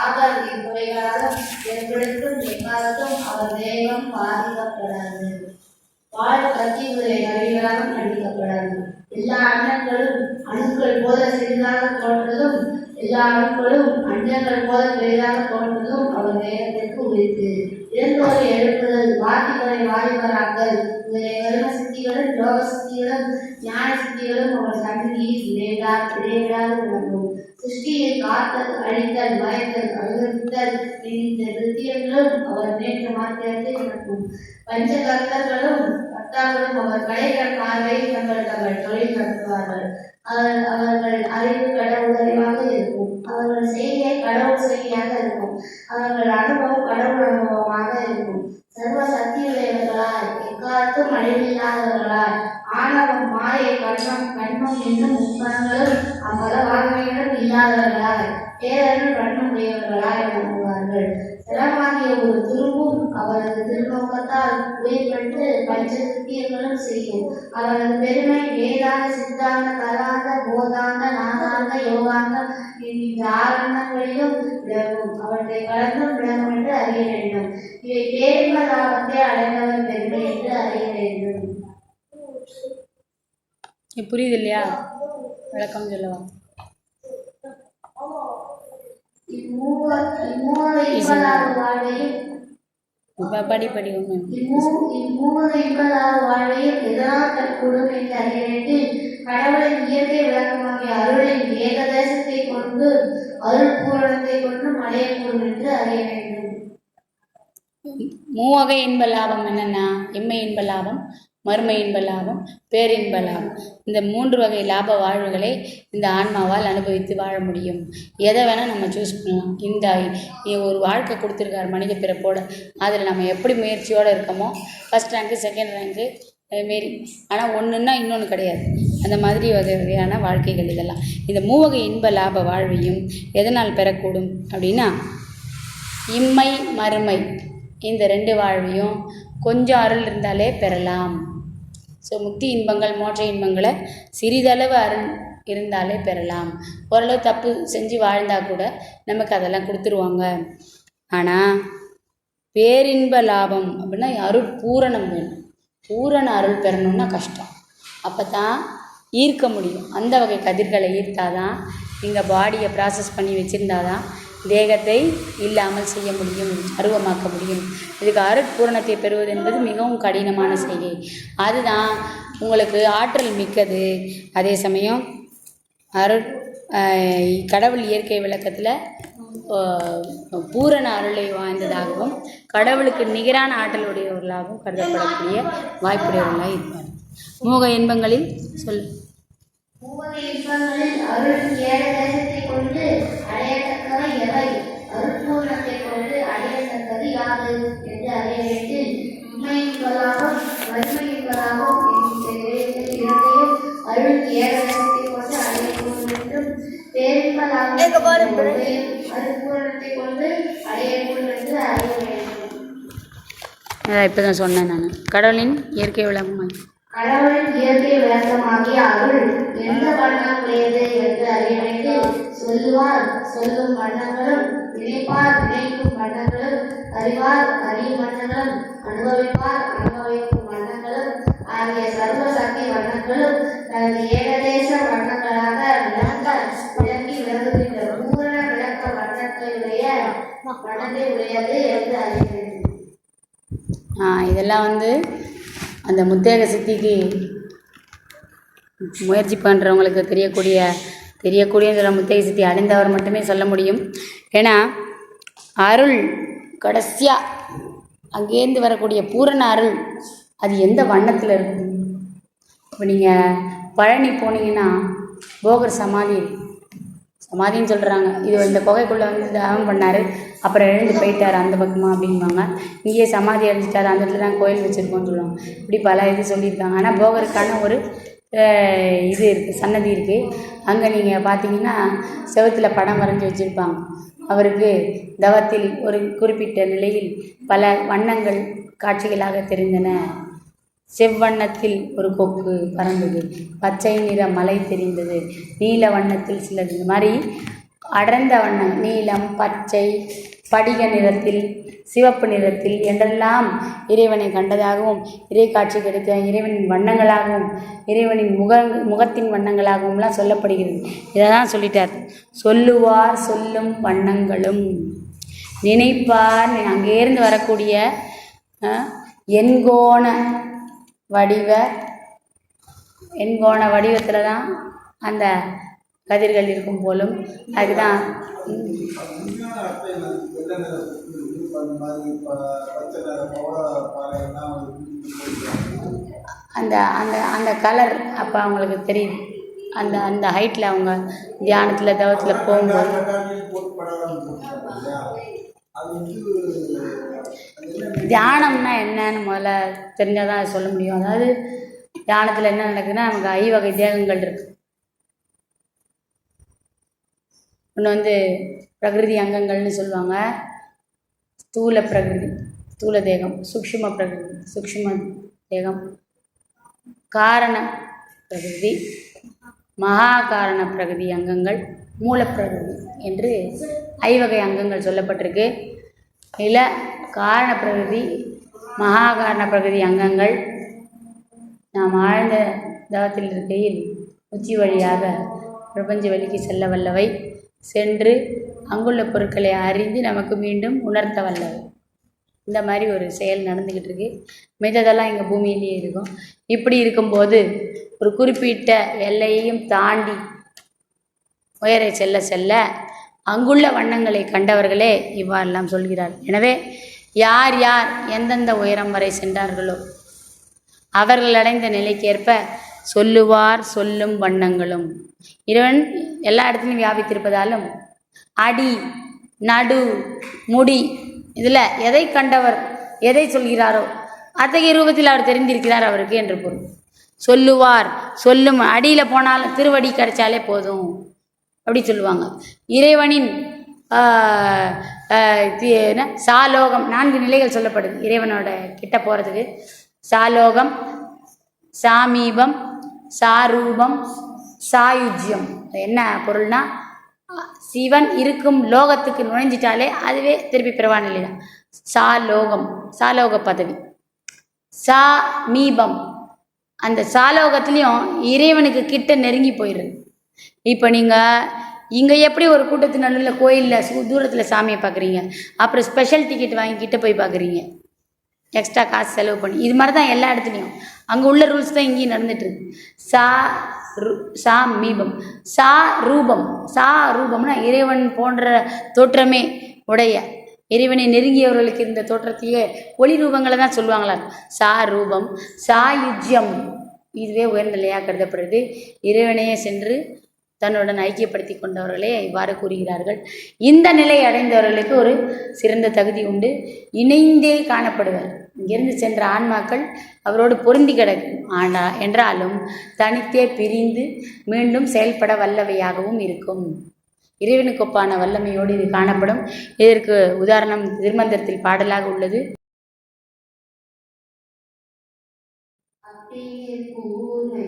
ஆகாரத்தின் முறைகளாலும் எப்படிக்கும் எக்காலத்தும் அவர் தேவம் பாதிக்கப்படாது. வாழ் கட்சி முதலிய கருவிகளாலும் கண்டிக்கப்படாது. எல்லா அண்டங்களும் அணுக்கள் போல சிறிதாக தோன்றதும் எல்லா அணுக்களும் அண்டங்கள் போல பெரிதாக தோன்றதும் அவர் நேரத்திற்கு உரித்து. இறந்தோரை எழுப்புதல், வாத்திகளை வாலிபராக்கல் முதலிய கரும சித்திகளும் யோக சித்திகளும் ஞான சித்திகளும் அவர் சந்நிதியில் இடைவிடாது விளங்கும். சிருஷ்டியில் காத்தல், அழித்தல், மறைத்தல், அழுத்தல் என்கின்ற வித்தியங்களும் அவர் நேற்று மாத்திரத்தை நடக்கும். பஞ்சகர்த்தர்களும் கர்த்தாக்களும் அவர் கடைகள் பார்வையில் தங்கள் தொழில் நடத்துவார்கள். அவர்கள் அறிவு கடவுள் அறிவாக இருக்கும். அவர்கள் செய்கை கடவுள் செய்கையாக இருக்கும். அவர்கள் அனுபவம் கடவுள் அனுபவமாக இருக்கும். சர்வ சக்தியுடையவர்களாய் எக்காலத்தும் அழிவில்லாதவர்களாய் ஆணவம் மாயை கண்மம் என்னும் முப்பங்களும் அம்பல வாய்மைகளும் இல்லாதவர்களாய் பேரர்கள் வன்மமுடையவர்களாய் விளங்குவார்கள். சிரமாகிய ஒரு துரும்பும் அவரது திருநோக்கத்தால் உயிர்பட்டு பஞ்ச சித்தியங்களும் செய்யும். அவரது பெருமை வேதாந்த சித்தாந்த கலாந்த போதாந்த நாதாந்த யோகாந்தம் என்கின்ற ஆரணங்களிலும் விளங்கும். அவற்றை கலந்தும் விளங்கும் என்று அறிய வேண்டும். இவை பேரின்ப லாபத்தை அடைந்தவர் பெருமை என்று அறிய வேண்டும். புரியுது இல்லையா? விளக்கம் சொல்லவா? படி வாழ்வையும் எதிராகக்கூடும் என்று அறிய வேண்டும். கடவுளின் இயற்கை விளக்கமாகிய அருளின் ஏகதேசத்தை கொண்டு அருள் பூரணத்தை கொண்டு அடையக்கூடும் என்று அறிய வேண்டும். மூவகை இன்ப லாபம் என்னென்னா, இம்மை இன்ப லாபம், மறுமை இன்ப லாபம், பேரின்ப லாபம். இந்த 3 வகை லாப வாழ்வுகளை இந்த ஆன்மாவால் அனுபவித்து வாழ முடியும். எதை வேணால் நம்ம சூஸ் பண்ணலாம். இந்த ஒரு வாழ்க்கை கொடுத்துருக்காரு மனித பிறப்போட, அதில் நம்ம எப்படி முயற்சியோடு இருக்கோமோ, ஃபஸ்ட் ரேங்க்கு செகண்ட் ரேங்க்கு அதுமாரி, ஆனால் ஒன்றுன்னா இன்னொன்று கிடையாது. அந்த மாதிரி வகையான வாழ்க்கைகள் இதெல்லாம். இந்த மூவகை இன்ப லாப வாழ்வையும் எதனால் பெறக்கூடும் அப்படின்னா, இம்மை மறுமை இந்த 2 வாழ்வையும் கொஞ்சம் அருள் இருந்தாலே பெறலாம். ஸோ முக்தி இன்பங்கள் மோட்ச இன்பங்களை சிறிதளவு அருள் இருந்தாலே பெறலாம். ஓரளவு தப்பு செஞ்சு வாழ்ந்தால் கூட நமக்கு அதெல்லாம் கொடுத்துருவாங்க. ஆனால் பேரின்ப லாபம் அப்படின்னா அருள் பூரணம் வேணும். பூரண அருள் பெறணும்னா கஷ்டம். அப்போ தான் ஈர்க்க முடியும். அந்த வகை கதிர்களை ஈர்த்தாதான், இங்கே பாடியை ப்ராசஸ் பண்ணி வச்சுருந்தாதான் தேகத்தை இல்லாமல் செய்ய முடியும், அருவமாக்க முடியும். இதுக்கு அருட்பூரணத்தை பெறுவது என்பது மிகவும் கடினமான செய்கை. அதுதான் உங்களுக்கு ஆற்றல் மிக்கது. அதே சமயம் கடவுள் இயற்கை விளக்கத்தில் பூரண அருளை வாய்ந்ததாகவும் கடவுளுக்கு நிகரான ஆற்றல் உடையவர்களாகவும் கருதப்படக்கூடிய வாய்ப்புடையவர்களாக இருப்பார். மூக இன்பங்களில் சொல்லு. மூவகை இன்பங்களில் அருள் ஏகதேசத்தை கொண்டு அடையத்தக்கவை எவை, அருட்பூரணத்தை கொண்டு அடையத்தக்கது யாது என்று அறிய வேண்டும். உண்மை என்பதாகவும் வறுமை என்பதாகவும் இரண்டையும் அருள் ஏகதேசத்தை கொண்டு அடையக்கூடும் என்றும், பேரின்பதாகவும் அருட்பூரணத்தை கொண்டு அடையக்கூடும் என்று அறிய வேண்டும். இப்போ தான் சொன்னேன் நான். கடவுளின் இயற்கை விளக்கம் கடவுளின் இயற்கை விளக்கமாகிய அருள் எந்த வண்ணம் உடையது என்று அறிவதற்கு சொல்லுவார் சொல்லும் வண்ணங்களும், நினைப்பார் நினைக்கும் வண்ணங்களும், அறிவார் அறியும் வண்ணங்களும், அனுபவிப்பார் அனுபவிக்கும் வண்ணங்களும் ஆகிய சர்வ சக்தி வண்ணங்களும் தனது ஏகதேச வண்ணங்களாக விளங்கி விளங்குகின்ற பூரண விளக்க வண்ணத்தை உடையது என்று அறிகிறது. இதெல்லாம் அந்த முத்தேக சித்திக்கு முயற்சி பண்ணுறவங்களுக்கு தெரியக்கூடிய முத்தேக சித்தி அடைந்தவர் மட்டுமே சொல்ல முடியும். ஏன்னா அருள் கடைசியாக அங்கேருந்து வரக்கூடிய பூரண அருள் அது எந்த வண்ணத்தில் இருக்குது. இப்போ நீங்கள் பழனி போனீங்கன்னா போகர் சமாதின்னு சொல்கிறாங்க. இது இந்த குகைக்குள்ளே தவம் பண்ணார், அப்புறம் எழுந்து போயிட்டார் அந்த பக்கமாக அப்படின்வாங்க. இங்கேயே சமாதி அடைஞ்சிட்டார், அந்த இடத்துல தான் கோயில் வச்சுருக்கோன்னு சொல்லுவாங்க. இப்படி பல இது சொல்லியிருக்காங்க. ஆனால் போகருக்கான ஒரு இது இருக்குது, சன்னதி இருக்குது. அங்கே நீங்கள் பார்த்தீங்கன்னா செவுத்தில் படம் வரைஞ்சி வச்சுருப்பாங்க. அவருக்கு தவத்தில் ஒரு குறிப்பிட்ட நிலையில் பல வண்ணங்கள் காட்சிகளாக தெரிந்தன. செவ்வண்ணத்தில் ஒரு கொக்கு பறந்தது, பச்சை நிற மலை தெரிந்தது, நீல வண்ணத்தில் சிலது. இந்த மாதிரி அடர்ந்த வண்ணம் நீலம், பச்சை, படிக நிறத்தில், சிவப்பு நிறத்தில் என்றெல்லாம் இறைவனை கண்டதாகவும், இறை காட்சி கிடைத்த இறைவனின் வண்ணங்களாகவும், இறைவனின் முகத்தின் வண்ணங்களாகவும்லாம் சொல்லப்படுகிறது. இதை தான் சொல்லிட்டார். சொல்லுவார் சொல்லும் வண்ணங்களும், நினைப்பார் அங்கேருந்து வரக்கூடிய எண்கோண வடிவத்தில் தான் அந்த கதிர்கள் இருக்கும் போலும். அதுதான் அந்த அந்த அந்த கலர் அப்போ அவங்களுக்கு தெரியுது. அந்த அந்த ஹைட்டில் அவங்க தியானத்தில் தவத்தில் போகும்போது தியானம்னா என்னன்னு முதல்ல தெரிஞ்சால் தான் சொல்ல முடியும். அதாவது தியானத்தில் என்ன நடக்குதுன்னா, நமக்கு 5 வகை தேகங்கள் இருக்குது. ஒன்று பிரகிருதி அங்கங்கள்னு சொல்லுவாங்க. ஸ்தூல பிரகிருதி, ஸ்தூல தேகம். சூக்ஷ்ம பிரகிருதி, சூக்ஷ்ம தேகம். காரண பிரகிருதி, மகா காரண பிரகிருதி அங்கங்கள், மூலப்பிரகிருதி என்று 5 வகை அங்கங்கள் சொல்லப்பட்டிருக்கு. இதில் காரண பிரகிருதி, மகா காரண பிரகிருதி அங்கங்கள் நாம் ஆழ்ந்த தவத்தில் இருக்கையில் உச்சி வழியாக பிரபஞ்ச வெளிக்கு செல்ல வல்லவை, சென்று அங்குள்ள பொருட்களை அறிந்து நமக்கு மீண்டும் உணர்த்த வல்லவை. இந்த மாதிரி ஒரு செயல் நடந்துக்கிட்டு இருக்கு. மிததெல்லாம் இங்கே பூமியிலேயே இருக்கும். இப்படி இருக்கும்போது ஒரு குறிப்பிட்ட எல்லையையும் தாண்டி உயரை செல்ல செல்ல அங்குள்ள வண்ணங்களை கண்டவர்களே இவ்வாறெல்லாம் சொல்கிறார். எனவே யார் யார் எந்தெந்த உயரம் வரை சென்றார்களோ அவர்கள் அடைந்த நிலைக்கேற்ப சொல்லுவார் சொல்லும் வண்ணங்களும். இறைவன் எல்லா இடத்துலையும் வியாபித்திருப்பதாலும் அடி, நடு, முடி இதில் எதை கண்டவர் எதை சொல்கிறாரோ அத்தகைய ரூபத்தில் அவர் தெரிந்திருக்கிறார் அவருக்கு என்று பொருள். சொல்லுவார் சொல்லும், அடியில் போனாலும் திருவடி கிடைச்சாலே போதும் அப்படி சொல்லுவாங்க. இறைவனின் சாலோகம் 4 நிலைகள் சொல்லப்படுது. இறைவனோட கிட்ட போகிறதுக்கு சாலோகம், சாமீபம், சாரூபம், சாயுஜ்யம். என்ன பொருள்னா, சிவன் இருக்கும் லோகத்துக்கு நுழைஞ்சிட்டாலே அதுவே திருப்பி பிறவா நிலை தான். சாலோகம், சாலோக பதவி. சாமீபம், அந்த சாலோகத்துலேயும் இறைவனுக்கு கிட்ட நெருங்கி போயிடுது. இப்போ நீங்கள் இங்கே எப்படி ஒரு கூட்டத்து நடுவில் கோயிலில் தூரத்தில் சாமியை பார்க்குறீங்க, அப்புறம் ஸ்பெஷல் டிக்கெட் வாங்கிக்கிட்ட போய் பார்க்குறீங்க, எக்ஸ்ட்ரா காசு செலவு பண்ணி. இது மாதிரி தான் எல்லா இடத்துலையும் அங்கே உள்ள ரூல்ஸ் தான் இங்கேயும் நடந்துட்டுருக்கு. சாமீபம், ரூபம்னா இறைவன் போன்ற தோற்றமே உடைய, இறைவனை நெருங்கியவர்களுக்கு இருந்த தோற்றத்தையே ஒளி ரூபங்களை தான் சொல்லுவாங்களா. ரூபம், சாயுஜ்யம் இதுவே உயர்நிலையாக கருதப்படுறது. இறைவனையே சென்று தன்னுடன் ஐக்கியப்படுத்தி கொண்டவர்களே இவ்வாறு கூறுகிறார்கள். இந்த நிலை அடைந்தவர்களுக்கு ஒரு சிறந்த தகுதி உண்டு. இணைந்தே காணப்படுவர். இங்கிருந்து சென்ற ஆன்மாக்கள் அவரோடு பொருந்தி கிடக்கும். என்றாலும் தனித்தே பிரிந்து மீண்டும் செயல்பட வல்லவையாகவும் இருக்கும். இறைவனுக்கொப்பான வல்லமையோடு இது காணப்படும். இதற்கு உதாரணம் திருமந்திரத்தில் பாடலாக உள்ளது. அப்படியே பூனை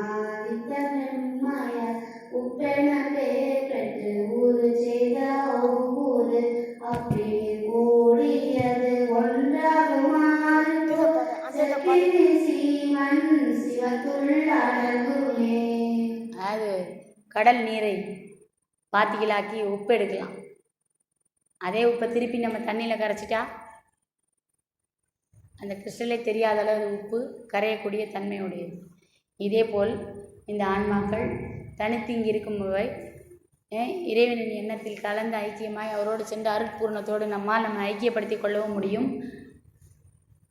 ஆதித்த மென்மாய உப்பென பேர் பெற்று ஊரு செய்த ஒவ்வொரு அப்படியே ஓடியது ஒன்றாகுமாறு சக்கினி சீமன் சிவத்துள் அடங்குமே. அது கடல் நீரை பாத்திகளாக்கி உப்பு எடுக்கலாம். அதே உப்பை திருப்பி நம்ம தண்ணியில் கரைச்சிட்டா அந்த கிறிஸ்டலே தெரியாத அளவு உப்பு கரையக்கூடிய தன்மையுடையது. இதேபோல் இந்த ஆன்மாக்கள் தனித்து இங்கு இருக்கும்பவை இறைவனின் எண்ணத்தில் கலந்து ஐக்கியமாய் அவரோடு சென்று அருட்பூர்ணத்தோடு நம்ம ஐக்கியப்படுத்தி கொள்ளவும் முடியும்.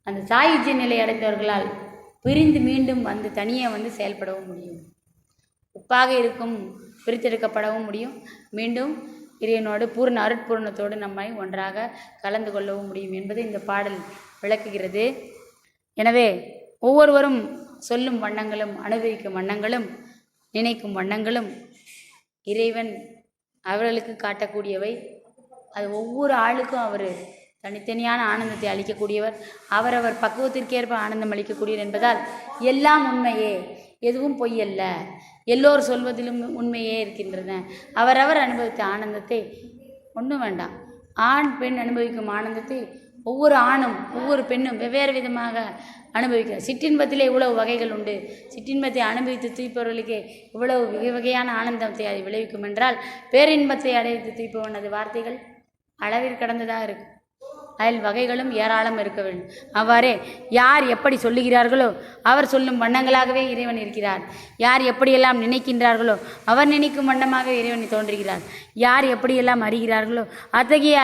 அந்த சாயுஜ்ய நிலை அடைந்தவர்களால் பிரிந்து மீண்டும் வந்து தனியே வந்து செயல்படவும் முடியும். உப்பாக இருக்கும் பிரித்தெடுக்கப்படவும் முடியும். மீண்டும் இறைவனோடு பூர்ண அருட்பூர்ணத்தோடு நம்மை ஒன்றாக கலந்து கொள்ளவும் முடியும் என்பது இந்த பாடல் விளக்குகிறது. எனவே ஒவ்வொருவரும் சொல்லும் வண்ணங்களும் அனுபவிக்கும் வண்ணங்களும் நினைக்கும் வண்ணங்களும் இறைவன் அவர்களுக்கு காட்டக்கூடியவை. அது ஒவ்வொரு ஆளுக்கும் அவர் தனித்தனியான ஆனந்தத்தை அளிக்கக்கூடியவர். அவரவர் பக்குவத்திற்கேற்ப ஆனந்தம் அளிக்கக்கூடியவர் என்பதால் எல்லாம் உண்மையே, எதுவும் பொய்யல்ல, எல்லோர் சொல்வதிலும் உண்மையே இருக்கின்றன. அவரவர் அனுபவித்த ஆனந்தத்தை ஒன்றும் வேண்டாம். ஆண் பெண் அனுபவிக்கும் ஆனந்தத்தை ஒவ்வொரு ஆணும் ஒவ்வொரு பெண்ணும் வெவ்வேறு விதமாக அனுபவிக்கிறார். சிற்றின்பத்திலே இவ்வளவு வகைகள் உண்டு. சிற்றின்பத்தை அனுபவித்து தூய்ப்பவர்களுக்கு இவ்வளவு வகை வகையான ஆனந்தத்தை அது விளைவிக்கும் என்றால் பேரின்பத்தை அடைவித்து தூய்ப்பவனது வார்த்தைகள் அளவில் கடந்ததாக இருக்கும். அதில் வகைகளும் ஏராளம் இருக்க வேண்டும். அவ்வாறே யார் எப்படி சொல்லுகிறார்களோ அவர் சொல்லும் வண்ணங்களாகவே இறைவன் இருக்கிறார். யார் எப்படியெல்லாம் நினைக்கின்றார்களோ அவர் நினைக்கும் வண்ணமாக இறைவன் தோன்றுகிறார். யார் எப்படியெல்லாம் அறிகிறார்களோ அத்தகைய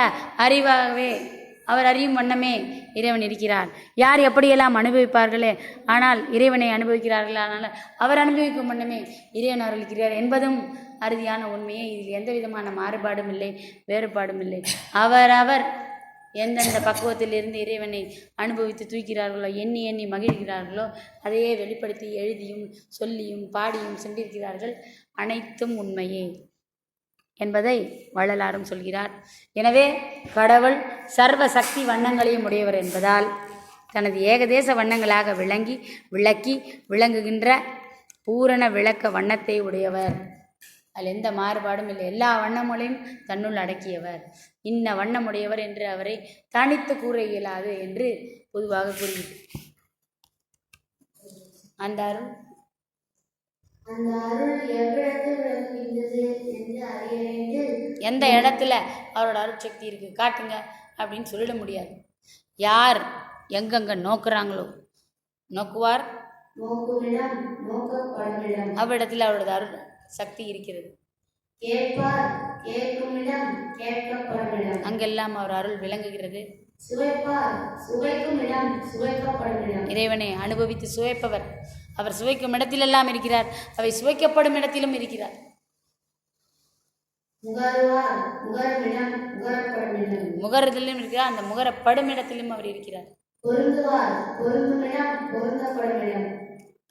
அறிவாகவே அவர் அறியும் வண்ணமே இறைவன் இருக்கிறார். யார் எப்படியெல்லாம் அனுபவிப்பார்களே ஆனால் இறைவனை அனுபவிக்கிறார்கள், ஆனால் அவர் அனுபவிக்கும் வண்ணமே இறைவன் அருள்கிறார் என்பதும் அறுதியான உண்மையே. இதில் எந்த விதமான மாறுபாடும் இல்லை, வேறுபாடும் இல்லை. அவரவர் எந்தெந்த பக்குவத்தில் இருந்து இறைவனை அனுபவித்து தூக்கிறார்களோ எண்ணி எண்ணி மகிழ்கிறார்களோ அதையே வெளிப்படுத்தி எழுதியும் சொல்லியும் பாடியும் சென்றிருக்கிறார்கள். அனைத்தும் உண்மையே என்பதை வள்ளலாரும் சொல்கிறார். எனவே கடவுள் சர்வ சக்தி வண்ணங்களையும் உடையவர் என்பதால் தனது ஏகதேச வண்ணங்களாக விளக்கி விளங்குகின்ற பூரண விளக்க வண்ணத்தை உடையவர். அதில் எந்த மாறுபாடும் இல்லை. எல்லா வண்ணங்களையும் தன்னுள் அடக்கியவர். இன்ன வண்ணமுடையவர் என்று அவரை தனித்து கூற இயலாது என்று பொதுவாக கூறுகிறது. அந்த அருள் எந்த இடத்துல அவரோட அருட்சக்தி இருக்கு காட்டுங்க அப்படின்னு சொல்லிட முடியாது. யார் எங்கெங்க நோக்குறாங்களோ நோக்குவார், அவ்விடத்தில் அவரோட அருள் சக்தி இருக்கிறது. அங்கெல்லாம் அவர் அருள் விளங்குகிறது. இறைவனை அனுபவித்து சுவைப்பவர் அவர் சுவைக்கும் இடத்திலெல்லாம் இருக்கிறார். அவை சுவைக்கப்படும் இடத்திலும் இருக்கிறார். முகரத்திலும் இருக்கிறார். அந்த முகரப்படும் இடத்திலும் அவர் இருக்கிறார்.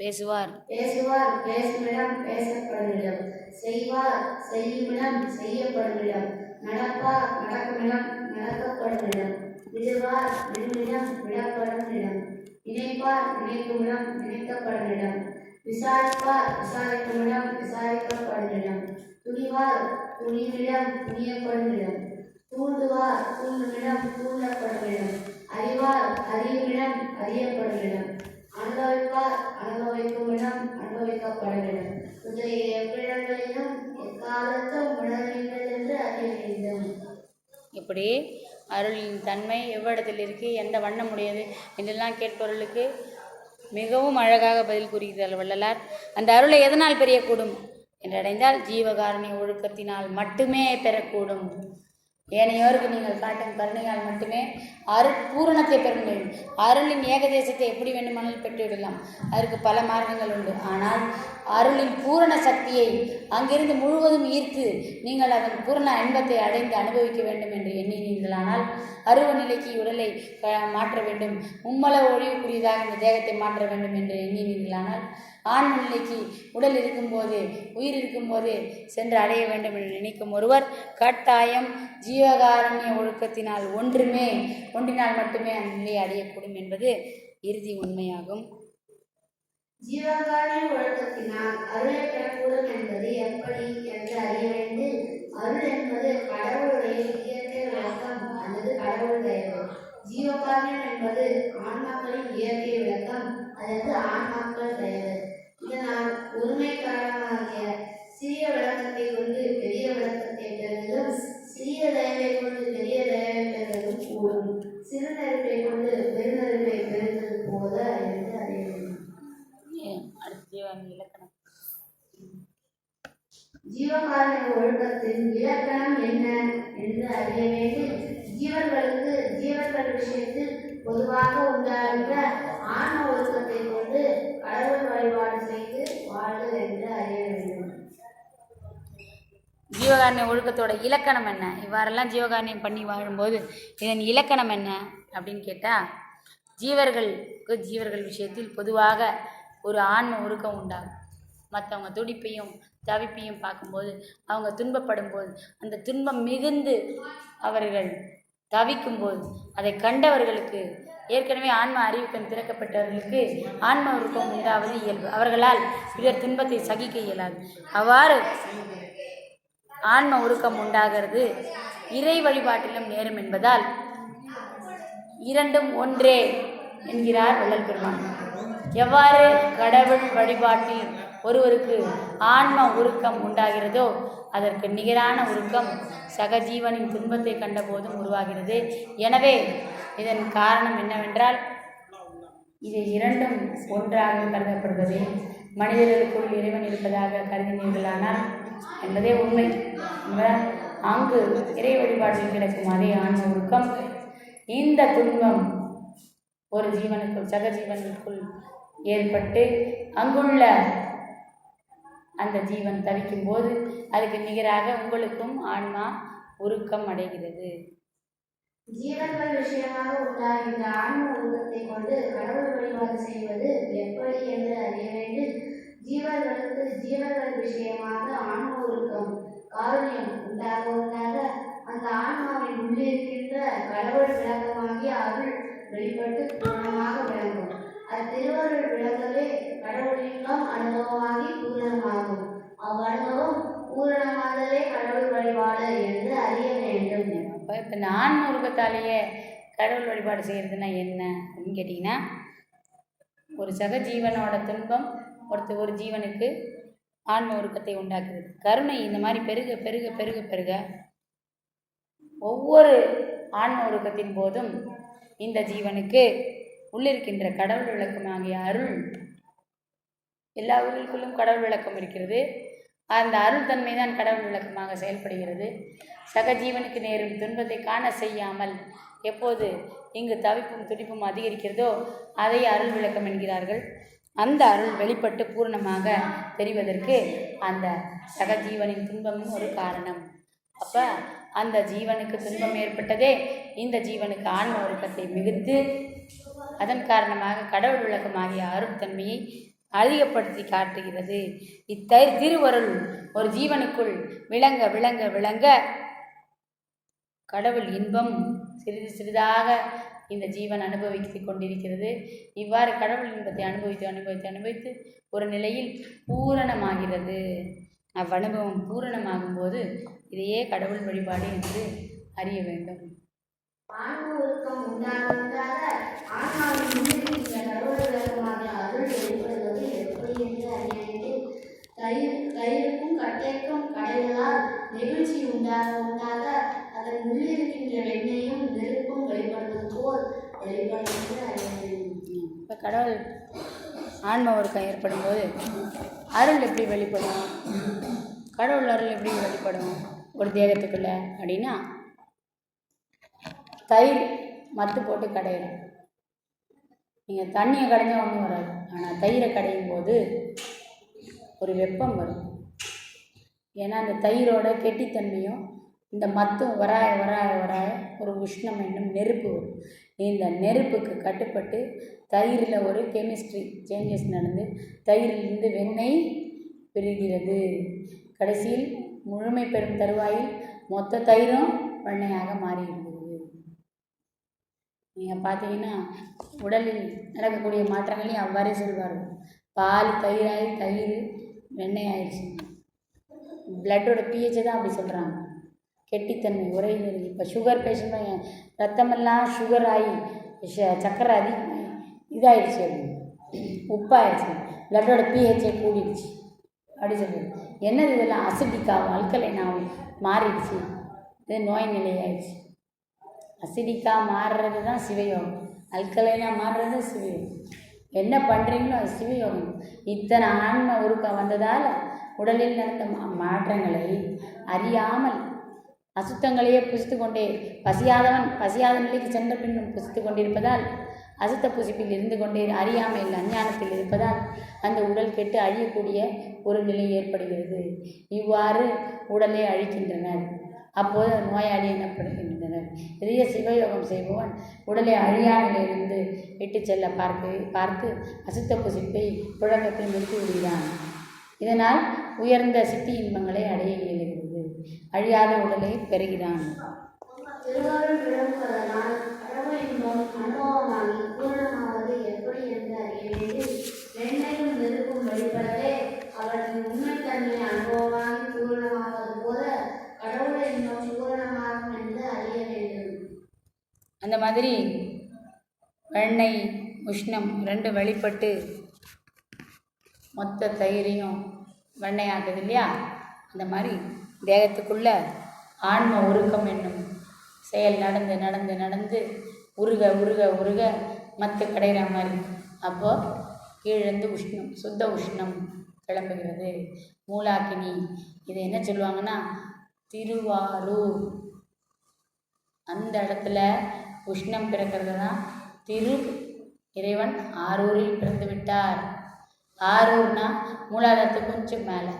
பேசுவார், பேசப்படுமிடம், செய்வார், செய்யுமிடம், செய்யப்படுமிடம், நடப்பார், நடக்குமிடம், நடக்கப்படுமிடம், விடுவார், விடுமிடம், விடப்படுமிடம், நினைப்பார், நினைக்குமிடம், நினைக்கப்படுமிடம், விசாரிப்பார், விசாரிக்குமிடம், விசாரிக்கப்படுமிடம், துணிவார், துணிவிடம், துணியப்படுமிடம், தூண்டுவார், தூண்டுமிடம், தூண்டப்படுமிடம், அறிவார், அறியுமிடம், அறியப்படுமிடம், அனுபவிப்பார், அனுபவிக்குமிடம், அனுபவிக்கப்படுமிடம், முதலிய எவ்விடங்களிலும் எக்காலத்தும் உணர்வீர்கள் என்று அறிய வேண்டும். இப்படி அருளின் தன்மை எவ்விடத்தில் இருக்கு, எந்த வண்ணம் உடையது என்றெல்லாம் கேட்பவர்களுக்கு மிகவும் அழகாக பதில் கூறுகிறார் வள்ளலார். அந்த அருளை எதனால் பெறக்கூடும் என்றடைந்தால் ஜீவகாருண்ய ஒழுக்கத்தினால் மட்டுமே பெறக்கூடும். ஏனையோருக்கு நீங்கள் காட்டும் கருணையால் மட்டுமே பூரணத்தை பெற முடியும். அருளின் ஏகதேசத்தை எப்படி வேண்டுமானால் பெற்றுவிடலாம். அதற்கு பல மார்க்கங்கள் உண்டு. ஆனால் அருளின் பூரண சக்தியை அங்கிருந்து முழுவதும் ஈர்த்து நீங்கள் அதன் பூரண இன்பத்தை அடைந்து அனுபவிக்க வேண்டும் என்று எண்ணினீர்களானால் அருவ நிலைக்கு உடலை மாற்ற வேண்டும், மும்மல ஒழிவுக்குரியதாக இந்த தேகத்தை மாற்ற வேண்டும் என்று எண்ணினீர்களானால் ஆன்ம நிலைக்கு உடல் இருக்கும்போது உயிர் இருக்கும்போது சென்று அடைய வேண்டும் என்று நினைக்கும் ஒருவர் கட்டாயம் ஜீவகாருண்ய ஒழுக்கத்தினால் ஒன்றினால் மட்டுமே அந்த நிலையை அடையக்கூடும் என்பது இறுதி உண்மையாகும். ஜீவகாரண ஒழுக்கத்தினால் அருளை பெறக்கூடும் என்பது எப்படி என்று அறிய வேண்டும். அருள் என்பது கடவுளுடைய இயற்கை விளக்கம் அல்லது கடவுள் தயவு. ஜீவகாரணம் என்பது ஆன்மாக்களின் இயற்கை விளக்கம் அல்லது ஆன்மாக்கள் தயவு. இதனால் ஒருமை காரணமாகிய சிறிய விளக்கத்தை கொண்டு பெரிய விளக்கத்தை பெறுவதும், சிறிய தயவை கொண்டு பெரிய தயவை பெறுவதும் கூடும். சிறு நெருப்பை கொண்டு பெருநெருப்பை பெறுவது போல என்று அறிய வேண்டும். அடுத்து இலக்கணம். ஜீவகாரண ஒழுக்கத்தின் இலக்கணம் என்ன என்று அறிய வேண்டும். ஜீவர்கள் விஷயத்தில் பொதுவாக உண்டாகின்ற ஆன்ம ஒழுக்கத்தை கொண்டு கடவுள் வழிபாடு செய்து வாழ்தல் என்று அறிய வேண்டும். ஜீவகாருண்ய ஒழுக்கத்தோட இலக்கணம் என்ன? இவ்வாறெல்லாம் ஜீவகாருண்யம் பண்ணி வாழும்போது இதன் இலக்கணம் என்ன அப்படின்னு கேட்டால், ஜீவர்கள் விஷயத்தில் பொதுவாக ஒரு ஆன்ம ஒழுக்கம் உண்டாகும். மற்றவங்க துடிப்பையும் தவிப்பையும் பார்க்கும்போது, அவங்க துன்பப்படும் போது, அந்த துன்பம் மிகுந்து அவர்கள் தவிக்கும்போது அதை கண்டவர்களுக்கு, ஏற்கனவே ஆன்ம அறிவுக்கண் திறக்கப்பட்டவர்களுக்கு ஆன்ம ஒழுக்கம் உண்டாவது இயல்பு. அவர்களால் பிறர் துன்பத்தை சகிக்க இயலாது. அவ்வாறு ஆன்ம ஒழுக்கம் உண்டாகிறது இறை வழிபாட்டிலும் நேரும் என்பதால் இரண்டும் ஒன்றே என்கிறார் வள்ளல் பெருமான். எவ்வாறு கடவுள் வழிபாட்டில் ஒருவருக்கு ஆன்ம உருக்கம் உண்டாகிறதோ அதற்கு நிகரான உருக்கம் சகஜீவனின் துன்பத்தை கண்டபோதும் உருவாகிறது. எனவே இதன் காரணம் என்னவென்றால், இது இரண்டும் ஒன்றாக கருதப்படுவது மனிதர்களுக்குள் இறைவன் இருப்பதாக கருதினீர்களானால் என்பதே உண்மை. அங்கு இறை வழிபாட்டில் கிடைக்கும் அதே ஆன்ம உருக்கம் இந்த துன்பம் ஒரு ஜீவனுக்குள், சகஜீவனுக்குள் ஏற்பட்டு அங்குள்ள அந்த ஜீவன் தவிக்கும் போது அதுக்கு நிகராக உங்களுக்கும் ஆன்மா உருக்கம் அடைகிறது. ஜீவர்கள் விஷயமாக உண்டாகின்ற ஆன்ம உருக்கத்தை கொண்டு கடவுள் வழிபாடு செய்வது எப்படி என்று அறிய வேண்டும். ஜீவர்கள் விஷயமாக ஆன்ம உருக்கம் காருண்யம் உண்டாக அந்த ஆன்மாவின் உள்ளிருக்கின்ற கடவுள் விளக்கமாகிய அருள் வெளிப்பட்டு பூரணமாக விளங்கும். அத்திருவருள் விளக்கவே கடவுளின் அனுபவமாகி பூரணமாகும். அவ்வனுபவம் பூரணமாகவே கடவுள் வழிபாடு என்று அறிய வேண்டும். இப்போ இந்த ஆன்ம உருக்கத்தாலேயே கடவுள் வழிபாடு செய்கிறதுனா என்ன அப்படின்னு கேட்டிங்கன்னா, ஒரு சகஜீவனோட துன்பம் ஒரு ஜீவனுக்கு ஆன்ம உருக்கத்தை உண்டாக்குறது. கருணை இந்த மாதிரி பெருக பெருக பெருக பெருக ஒவ்வொரு ஆன்ம உருக்கத்தின் போதும் இந்த ஜீவனுக்கு உள்ளிருக்கின்ற கடவுள் விளக்கமாகிய அருள், எல்லா உயிர்களுக்குள்ளும் கடவுள் விளக்கம் இருக்கிறது. அந்த அருள் தன்மை தான் கடவுள் விளக்கமாக செயல்படுகிறது. சகஜீவனுக்கு நேரும் துன்பத்தை காண செய்யாமல் எப்போது இங்கு தவிப்பும் துடிப்பும் அதிகரிக்கிறதோ அதை அருள் விளக்கம் என்கிறார்கள். அந்த அருள் வெளிப்பட்டு பூர்ணமாக தெரிவதற்கு அந்த சகஜீவனின் துன்பமும் ஒரு காரணம். அப்போ அந்த ஜீவனுக்கு துன்பம் ஏற்பட்டதே இந்த ஜீவனுக்கு ஆன்ம ஒழுக்கத்தை மிகுத்து அதன் காரணமாக கடவுள் விளக்கமாகிய அருட்தன்மையை அதிகப்படுத்தி காட்டுகிறது. திருவருள் ஒரு ஜீவனுக்குள் விளங்க விளங்க விளங்க கடவுள் இன்பம் சிறிது சிறிதாக இந்த ஜீவன் அனுபவித்து கொண்டிருக்கிறது. இவ்வாறு கடவுள் இன்பத்தை அனுபவித்து அனுபவித்து அனுபவித்து ஒரு நிலையில் பூரணமாகிறது. அவ்வனுபவம் பூரணமாகும் போது இதையே கடவுள் வழிபாடு என்று அறிய வேண்டும். கயிறுக்கும் கட்டைக்கும் கடைகளால் நெகிழ்ச்சி உண்டாக அதன் உள்ளிருக்கின்ற வெண்ணையும் நெருப்பும் வெளிப்படுவது போல் வெளிப்படுவது அறிய வேண்டும். இப்போ கடவுள் ஆன்ம ஒழுக்கம் ஏற்படும் போது அருள் எப்படி வெளிப்படும்? கடவுள் அருள் எப்படி வெளிப்படும் ஒரு தேகத்துக்குள்ள அப்படின்னா, தயிர் மத்து போட்டு கடையிடும். நீங்கள் தண்ணியை கடைஞ்சால் ஒன்றும் வராது. ஆனால் தயிரை கடையும் போது ஒரு வெப்பம் வரும். ஏன்னா அந்த தயிரோட கெட்டித்தன்மையும் இந்த மத்தும் வராய வராய வராய ஒரு உஷ்ணம் என்னும் நெருப்பு வரும். இந்த நெருப்புக்கு கட்டுப்பட்டு தயிரில் ஒரு கெமிஸ்ட்ரி சேஞ்சஸ் நடந்து தயிரிலிருந்து வெண்ணெய் பெறுகிறது. கடைசியில் முழுமை பெறும் தருவாயில் மொத்த தயிரும் வெண்ணையாக மாறிவிடுகிறது. நீங்கள் பார்த்தீங்கன்னா உடலில் நடக்கக்கூடிய மாற்றங்களையும் அவ்வாறே சொல்வார்கள். பால் தயிராகி தயிர் வெண்ணெய் ஆயிடுச்சு. பிளட்டோட பிஹெச்சை தான் அப்படி சொல்கிறாங்க. கெட்டித்தன்மை உறைநிலை. இப்போ சுகர் பேஷண்ட் ரத்தமெல்லாம் சுகர் ஆகி சக்கரை அதிகமாகி இதாகிடுச்சு, அப்படின்னு உப்பாயிடுச்சு, பிளட்டோட பிஹெச்சை கூடிடுச்சு அப்படி சொல்லுது. என்னது இதெல்லாம் அசிடிக்காவும் அல்கலைனாவும் மாறிடுச்சு, இது நோய் நிலையாயிடுச்சு. அசிடிக்காக மாறுறது தான் சிவயோகம், அல்கலைனாக மாறுறது சிவயோகம். என்ன பண்ணுறீங்களோ அது சிவயோகம். இத்தனை ஆன்ம உருக்கம் வந்ததால் உடலில் நடந்த மாற்றங்களை அறியாமல் அசுத்தங்களையே புசித்து கொண்டே பசியாத நிலைக்கு சென்ற பின்னும் புசித்து கொண்டிருப்பதால் அசுத்த புசிப்பில் இருந்து கொண்டே அறியாமையில் அஞ்ஞானத்தில் இருப்பதால் அந்த உடல் கெட்டு அழியக்கூடிய ஒரு நிலை ஏற்படுகிறது. இவ்வாறு உடலை அழிக்கின்றனர். அப்போது நோயாளி எனப்படுகின்றனர். இதய சிவயோகம் செய்பவன் உடலை அழியா நிலையிலிருந்து விட்டு செல்ல பார்த்து அசுத்த புசிப்பை புழக்கத்தில் நிறுத்தி விடுகிறான். இதனால் உயர்ந்த சித்தி இன்பங்களை அடைய இயலுகிறது. அழியாத உடலை பெறுகிறான். திருவாரூர் விளங்குவதனால் கடவுள் இன்பம் அனுபவமாகி பூரணமாவது எப்படி என்று அறிய வேண்டி வெண்ணையும் நெருப்பும் வெளிப்படவே அவற்றின் உண்மைத்தன்மை அனுபவமாகி பூரணமாவது போல கடவுள் இன்பம் பூரணமாகும் என்று அறிய வேண்டும். அந்த மாதிரி வெண்ணெய் உஷ்ணம் ரெண்டு வெளிப்பட்டு மொத்த தயிரையும் வெண்ணெய் ஆகுது இல்லையா? அந்த மாதிரி தேகத்துக்குள்ள ஆன்ம உருக்கம் என்னும் செயல் நடந்து நடந்து நடந்து உருக உருக உருக மற்ற கடைகிற மாதிரி அப்போது கீழிருந்து உஷ்ணம் சுத்த உஷ்ணம் கிளம்புகிறது. மூலாக்கினி. இதை என்ன சொல்லுவாங்கன்னா திருவாரூர், அந்த இடத்துல உஷ்ணம் பிறக்கிறது தான் திரு. இறைவன் ஆரூரில் பிறந்து விட்டார். ஆரூர்னா மூலாதாரத்துக்கு கொஞ்சம் மேலே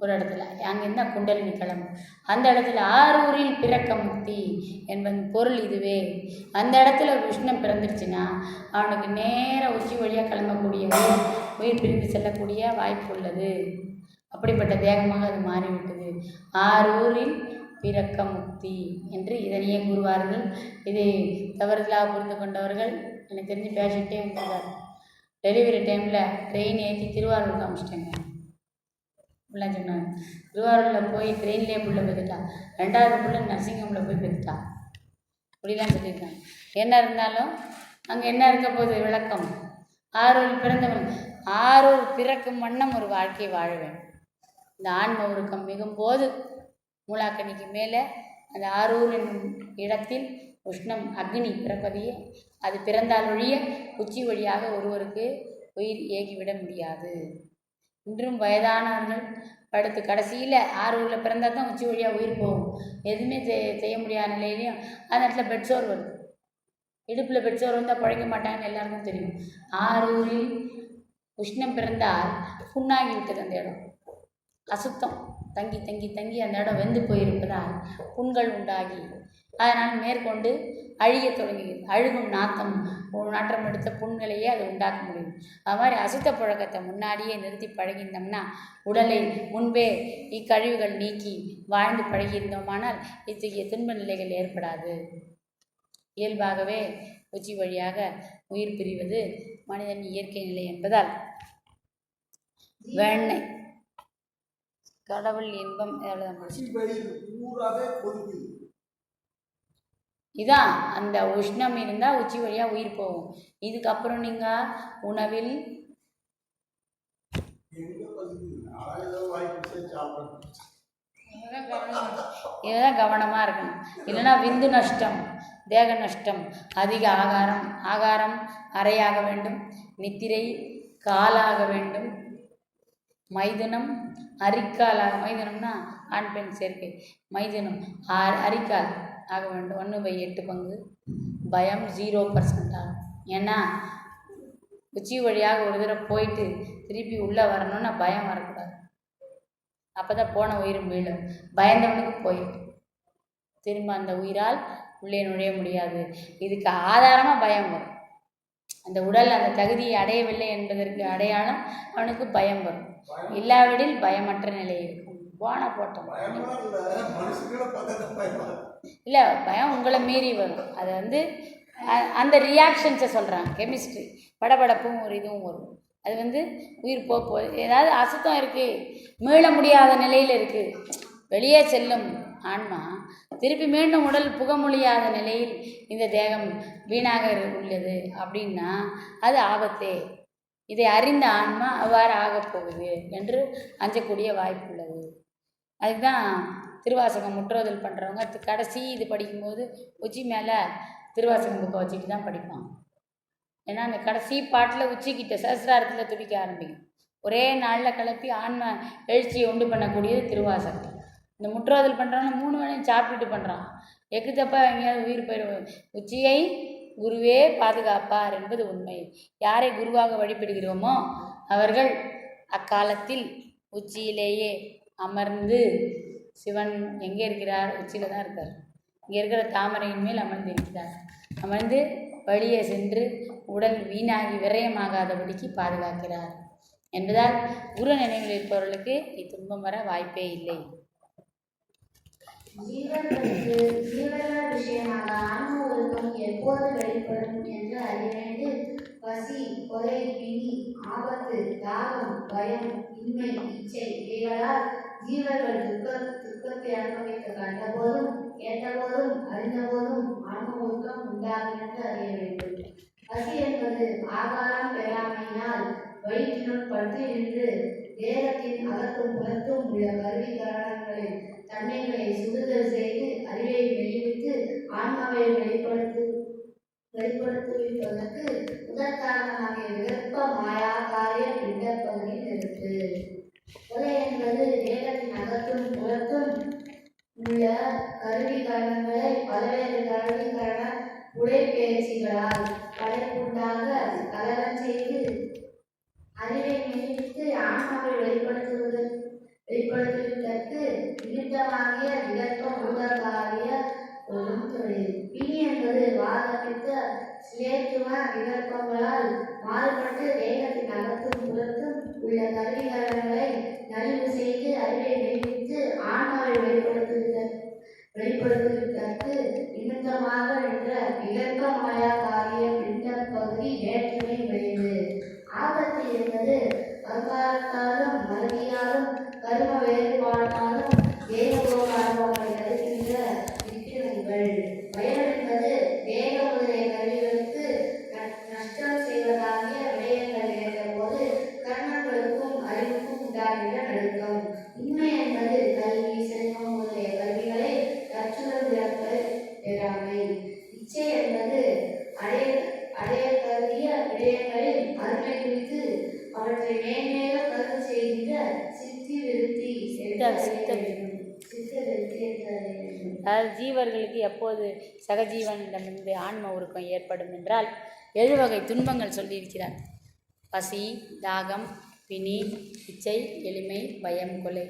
ஒரு இடத்துல, அங்கேருந்து குண்டலினி கிளம்பும். அந்த இடத்துல ஆரூரில் பிறக்க முக்தி என்பது பொருள் இதுவே. அந்த இடத்துல உஷ்ணம் பிறந்துருச்சுன்னா அவனுக்கு நேராக உச்சி வழியாக கிளம்பக்கூடிய உயிர் பிரிந்து செல்லக்கூடிய வாய்ப்பு உள்ளது. அப்படிப்பட்ட தேகமாக அது மாறிவிட்டது. ஆரூரில் பிறக்க முக்தி என்று இதனையே கூறுவார்கள். இதை தவறுதலாக புரிந்து கொண்டவர்கள் எனக்கு தெரிஞ்சு பேசிக்கிட்டே வந்தார். டெலிவரி டைமில் ட்ரெயின் ஏற்றி திருவாரூர் காமிச்சிட்டேங்க அப்படிலாம் சொன்னாங்க. திருவாரூரில் போய் ட்ரெயின்லேயே புள்ள பெற்றுட்டா, 2வது புள்ள நர்சிங்ஹோமில் போய் பெற்றுட்டா அப்படிலாம் சொல்லியிருக்காங்க. என்ன இருந்தாலும் அங்கே என்ன இருக்க போகுது விளக்கம்? ஆரூரில் பிறந்தவன் ஆரூர் பிறக்கும் வண்ணம் ஒரு வாழ்க்கையை வாழ வேண்டும். இந்த ஆன்ம உருக்கம் மிகும்போது மூலாக்கனிக்கு மேலே அந்த ஆரூர் என்னும் இடத்தில் உஷ்ணம் அக்னி பிறப்பதையே அது பிறந்தால் ஒழிய உச்சி வழியாக ஒருவருக்கு உயிர் ஏகிவிட முடியாது. இன்றும் வயதானவர்கள் படுத்து கடைசியில் ஆரூரில் பிறந்தால் தான் உச்சி வழியாக உயிர் போகும். எதுவுமே செய்ய முடியாத நிலையிலையும் அந்த இடத்துல பெட்சோர் வருது. இடுப்பில் பெட்சோர் வந்தால் பழைக்க மாட்டாங்கன்னு எல்லாருக்கும் தெரியும். ஆரூரில் உஷ்ணம் பிறந்தால் புண்ணாகி விட்டது அந்த இடம். அசுத்தம் தங்கி தங்கி தங்கி அந்த இடம் வெந்து போயிருப்பதால் புண்கள் உண்டாகி அதனால் மேற்கொண்டு அழிய தொடங்குகிறது. அழுகும் நாற்றம் எடுத்த புண்களையே அதை உண்டாக்க முடியும். அது மாதிரி அசுத்த புழக்கத்தை முன்னாடியே நிறுத்தி பழகியிருந்தோம்னா உடலை முன்பே இக்கழிவுகள் நீக்கி வாழ்ந்து பழகியிருந்தோமானால் இத்தகைய துன்ப நிலைகள் ஏற்படாது. இயல்பாகவே உச்சி வழியாக உயிர் பிரிவது மனிதன் இயற்கை நிலை என்பதால் வெண்ணெய் கடவுள் இன்பம் இதான். அந்த உஷ்ணம் இருந்தால் உச்சி வழியாக உயிர் போகும். இதுக்கப்புறம் நீங்கள் உணவில் இதெல்லாம் கவனமாக இருக்கணும். இல்லைன்னா விந்து நஷ்டம், தேக நஷ்டம், அதிக ஆகாரம் அறையாக வேண்டும், நித்திரை காலாக வேண்டும், மைதுனம் அரிக்காலாக, மைதுனம்னா ஆண் பெண் சேர்க்கை, மைதுனம் அரிக்கால் ஆக வேண்டும். 1/8 பங்கு. பயம் 0% ஆகும். ஏன்னா உச்சி வழியாக ஒரு தடவை போயிட்டு திருப்பி உள்ளே வரணும்னா பயம் வரக்கூடாது. அப்போ தான் போன உயிரும் மீளும். பயந்தவனுக்கு போயிட்டு திரும்ப அந்த உயிரால் உள்ளே நுழைய முடியாது. இதுக்கு ஆதாரமாக பயம் வரும். அந்த உடல் அந்த தகுதியை அடையவில்லை என்பதற்கு அடையாளம் அவனுக்கு பயம் வரும். இல்லாவிடில் பயமற்ற நிலை இருக்கும். போட்டோம் இல்லை, பயம் உங்களை மீறி வரும். அது அந்த ரியாக்ஷன்ஸை சொல்கிறாங்க. கெமிஸ்ட்ரி படபடப்பும் ஒரு இதுவும் வரும். அது உயிர் போ ஏதாவது அசுத்தம் இருக்குது, மீள முடியாத நிலையில் இருக்குது, வெளியே செல்லும் ஆன்மா திருப்பி மீண்டும் உடல் புக முடியாத நிலையில் இந்த தேகம் வீணாக உள்ளது அப்படின்னா அது ஆபத்தே. இதை அறிந்த ஆன்மா அவ்வாறு ஆகப்போகுது என்று அஞ்சக்கூடிய வாய்ப்பு உள்ளது. அதுதான் திருவாசகம் முற்றோதல் பண்ணுறவங்க கடைசி இது படிக்கும்போது உச்சி மேலே திருவாசகம் புக்கை வச்சுட்டு தான் படிப்பாங்க. ஏன்னா அந்த கடைசி பாட்டில் உச்சிக்கிட்ட சஹஸ்ராரத்தில் துடிக்க ஆரம்பிக்கும். ஒரே நாளில் கிளப்பி ஆன்மா எழுச்சியை உண்டு பண்ணக்கூடியது திருவாசகம். இந்த முற்றோதல் பண்ணுறவங்க 3 வேளையும் சாப்பிட்டுட்டு பண்ணுறான். எக்கு தப்பா எங்கேயாவது உயிர் போயிடுவோம். உச்சியை குருவே பாதுகாப்பார் என்பது உண்மை. யாரை குருவாக வழிபடுகிறோமோ அவர்கள் அக்காலத்தில் உச்சியிலேயே அமர்ந்து, சிவன் எங்கே இருக்கிறார்? உச்சியில் தான் இருக்கார். இங்கே இருக்கிற தாமரையின் மேல் அமர்ந்து இருக்கிறார். அமர்ந்து வழியே சென்று உடல் வீணாகி விரயமாகாதபடிக்கு பாதுகாக்கிறார் என்பதால் குரு நினைவில் இருப்பவர்களுக்கு இத்துன்பம் வர வாய்ப்பே இல்லை. ஜீவர்கள் விஷயமாக ஆன்ம ஒழுக்கம் எப்போது வெளிப்படும் என்று அறிய வேண்டும். பசி, கொலை, பிணி, ஆபத்து, தாகம், பயம், இன்மை, இச்சை இவைகளால் ஜீவர்கள் துக்கத்தை அனுபவிக்க கண்டபோதும் கேட்டபோதும் அறிந்தபோதும் ஆன்ம ஒழுக்கம் உண்டாகும் என்று அறிய வேண்டும். பசி என்பது ஆகாரம் பெறாமையினால் வயிற்றினுள் பட்டு நின்று தேகத்தின் அகத்தும் புறத்தும் உள்ள கருவி கரணங்களில் தன்மைகளை சுடுதல் செய்து அறிவை வெளிவிட்டு ஆன்மாவை வெளிப்படுத்துவதற்கு முதற்காரணமாக விகற்ப மாயா காரிய பிண்ட பகுதியில் இருக்கு. கொலை என்பது தேகத்தின் அகத்தும் புறத்தும் உள்ள கருவி கரணங்களை பல்வேறு கருவி கரண உடைப்பெயர்ச்சிகளால் படைப்புண்டாக கலகம் செய்து அறிவை வெளிவிட்டு ஆன்மாவை வெளிப்படுத்துவதற்கு நிமித்தமாகிய விகற்ப மூலகாரிய ஒரு தொழில். பிணி என்பது வாதப்பித்த சுயத்துவ விகற்பங்களால் மாறுபட்டு தேகத்தின் அகத்தும் புறத்தும் உள்ள கருவிகரங்களை நலிவு செய்து அறிவை வெளிவிட்டு ஆன்மாவை வெளிப்படுத்துவதற்கு நிமித்தமாக என்ற விகற்ப மாயா காரிய பிண்ட பகுதி வேற்றுமை விளைவு. ஆபத்து என்பது அகாரத்தாலும் மறதியாலும் கர்ம வேறுபாட்டாலும் தேகபோக அனுபவங்களை தருகின்ற விக்கிரங்கள். பயம் என்பது தேக முதலிய கருவிகளுக்கு நஷ்டம் செய்வதாகிய விடயங்கள் நிகழ்ந்த போது கர்மங்களுக்கும் அறிவுக்கும் உண்டாகின்ற நடுக்கம். இன்மை என்பது கல்வி, செல்வம் முதலிய கல்விகளை கற்றுதல் பெறாமை. இச்சை என்பது அடைய கருதிய விடயங்களில் அருமை குறித்து அவற்றை மேன்மேல கருத்து செய்கின்ற சித்தி விருத்தி. அதாவது ஜீவர்களுக்கு எப்போது சகஜீவனிடமிருந்து ஆன்ம உருக்கம் ஏற்படும் என்றால் 7 வகை துன்பங்கள் சொல்லியிருக்கிறார். பசி, தாகம், பிணி, இச்சை, எளிமை, பயம், கொலை.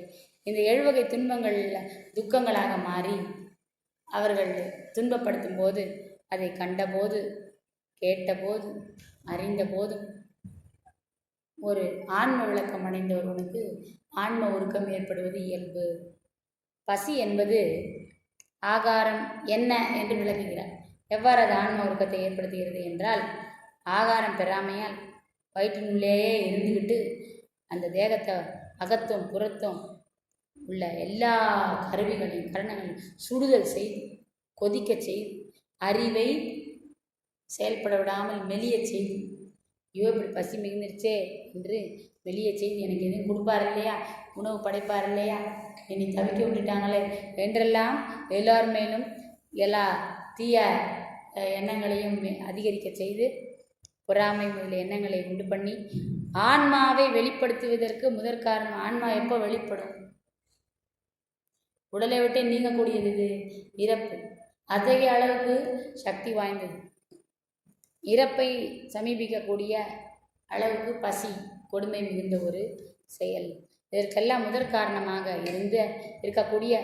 இந்த 7 வகை துன்பங்கள் துக்கங்களாக மாறி அவர்கள் துன்பப்படுத்தும் போது அதை கண்டபோது கேட்டபோது அறிந்த போதும் ஒரு ஆன்ம விளக்கம் அடைந்த ஒருவனுக்கு ஆன்ம உருக்கம் ஏற்படுவது இயல்பு. பசி என்பது ஆகாரம் என்ன என்று விளக்குகிறார். எவ்வாறு அது ஆன்ம உருக்கத்தை ஏற்படுத்துகிறது என்றால், ஆகாரம் பெறாமையால் வயிற்றினுள்ளேயே இருந்துவிட்டு அந்த தேகத்தை அகத்தும் புறத்தும் உள்ள எல்லா கருவிகளையும் கரணங்களையும் சுடுதல் செய்து கொதிக்க செய்து அறிவை செயல்பட விடாமல் மெலிய செய்து, ஐயோ இப்படி பசி மிகுந்துருச்சே என்று வெளியே செய்து எனக்கு எதுவும் கொடுப்பார் இல்லையா, உணவு படைப்பார் இல்லையா, என்னை தவிக்க விட்டுட்டாங்களே என்றெல்லாம் எல்லோர் மேலும் எல்லா தீய எண்ணங்களையும் அதிகரிக்க செய்து பொறாமை முதலிய எண்ணங்களை உண்டு பண்ணி ஆன்மாவை வெளிப்படுத்துவதற்கு முதற்காரணம். ஆன்மா எப்போ வெளிப்படும்? உடலை விட்டே நீங்கக்கூடியது இது இறப்பு. அத்தகைய அளவுக்கு சக்தி வாய்ந்தது. இறப்பை சமீபிக்கக்கூடிய அளவுக்கு பசி கொடுமை மிகுந்த ஒரு செயல். இதற்கெல்லாம் முதற்காரணமாக இருக்கக்கூடிய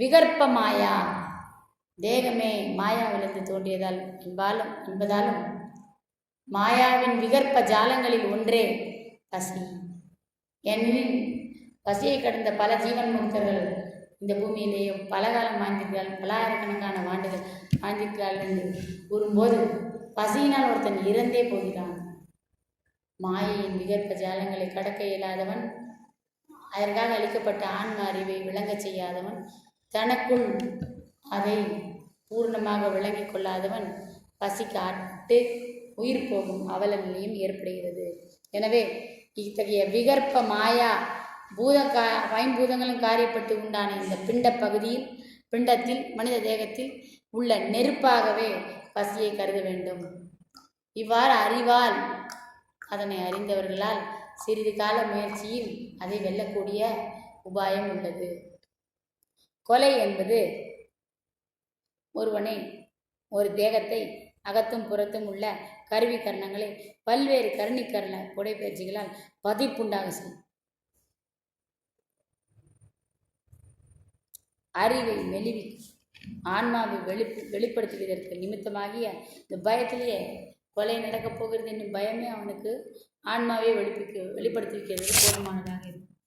விகற்ப மாயா, தேகமே மாயாவிலிருந்து தோன்றியதால் என்பதாலும் மாயாவின் விகற்ப ஜாலங்களில் ஒன்றே பசி. ஏனெனில் பசியை கடந்த பல ஜீவன் முக்தர்கள் இந்த பூமியிலேயும் பல காலம் வாழ்ந்திருக்கிறார்கள், பல ஆயிரக்கணக்கான ஆண்டுகள் வாழ்ந்திருக்கிறார்கள் என்று கூறும்போது பசியினால் ஒருத்தன் இறந்தே போகிறான். மாயையின் விகற்ப ஜாலங்களை கடக்க இயலாதவன், அதற்காக அளிக்கப்பட்ட ஆன்ம அறிவை விளங்கச் செய்யாதவன், தனக்குள் அதை பூர்ணமாக விளங்கிக் கொள்ளாதவன் பசிக்கு ஆட்டு உயிர் போகும் அவல நிலையும் ஏற்படுகிறது. எனவே இத்தகைய விகற்ப மாயா ஐம்பூதங்களும் காரியப்பட்டு உண்டான இந்த பிண்டத்தில் மனித தேகத்தில் உள்ள நெருப்பாகவே பசியை கருத வேண்டும். இவ்வாறு அறிவால் அதனை அறிந்தவர்களால் சிறிது கால முயற்சியில் அதை வெல்லக்கூடிய உபாயம் உள்ளது. கொலை என்பது ஒரு தேகத்தை அகத்தும் புறத்தும் உள்ள கருவி கரணங்களை பல்வேறு கருணிக்கரண உடைப்பயிற்சிகளால் பதிப்புண்டாக செய்யும். அறிவை மெலிவி ஆன்மாவை வெளிப்படுத்துவதற்கு நிமித்தமாகிய இந்த பயத்திலேயே கொலை நடக்கப் போகிறது என்னும் பயமே அவனுக்கு ஆன்மாவை வெளிப்படுத்தி வைக்கிறது போதுமானதாக இருக்கும்.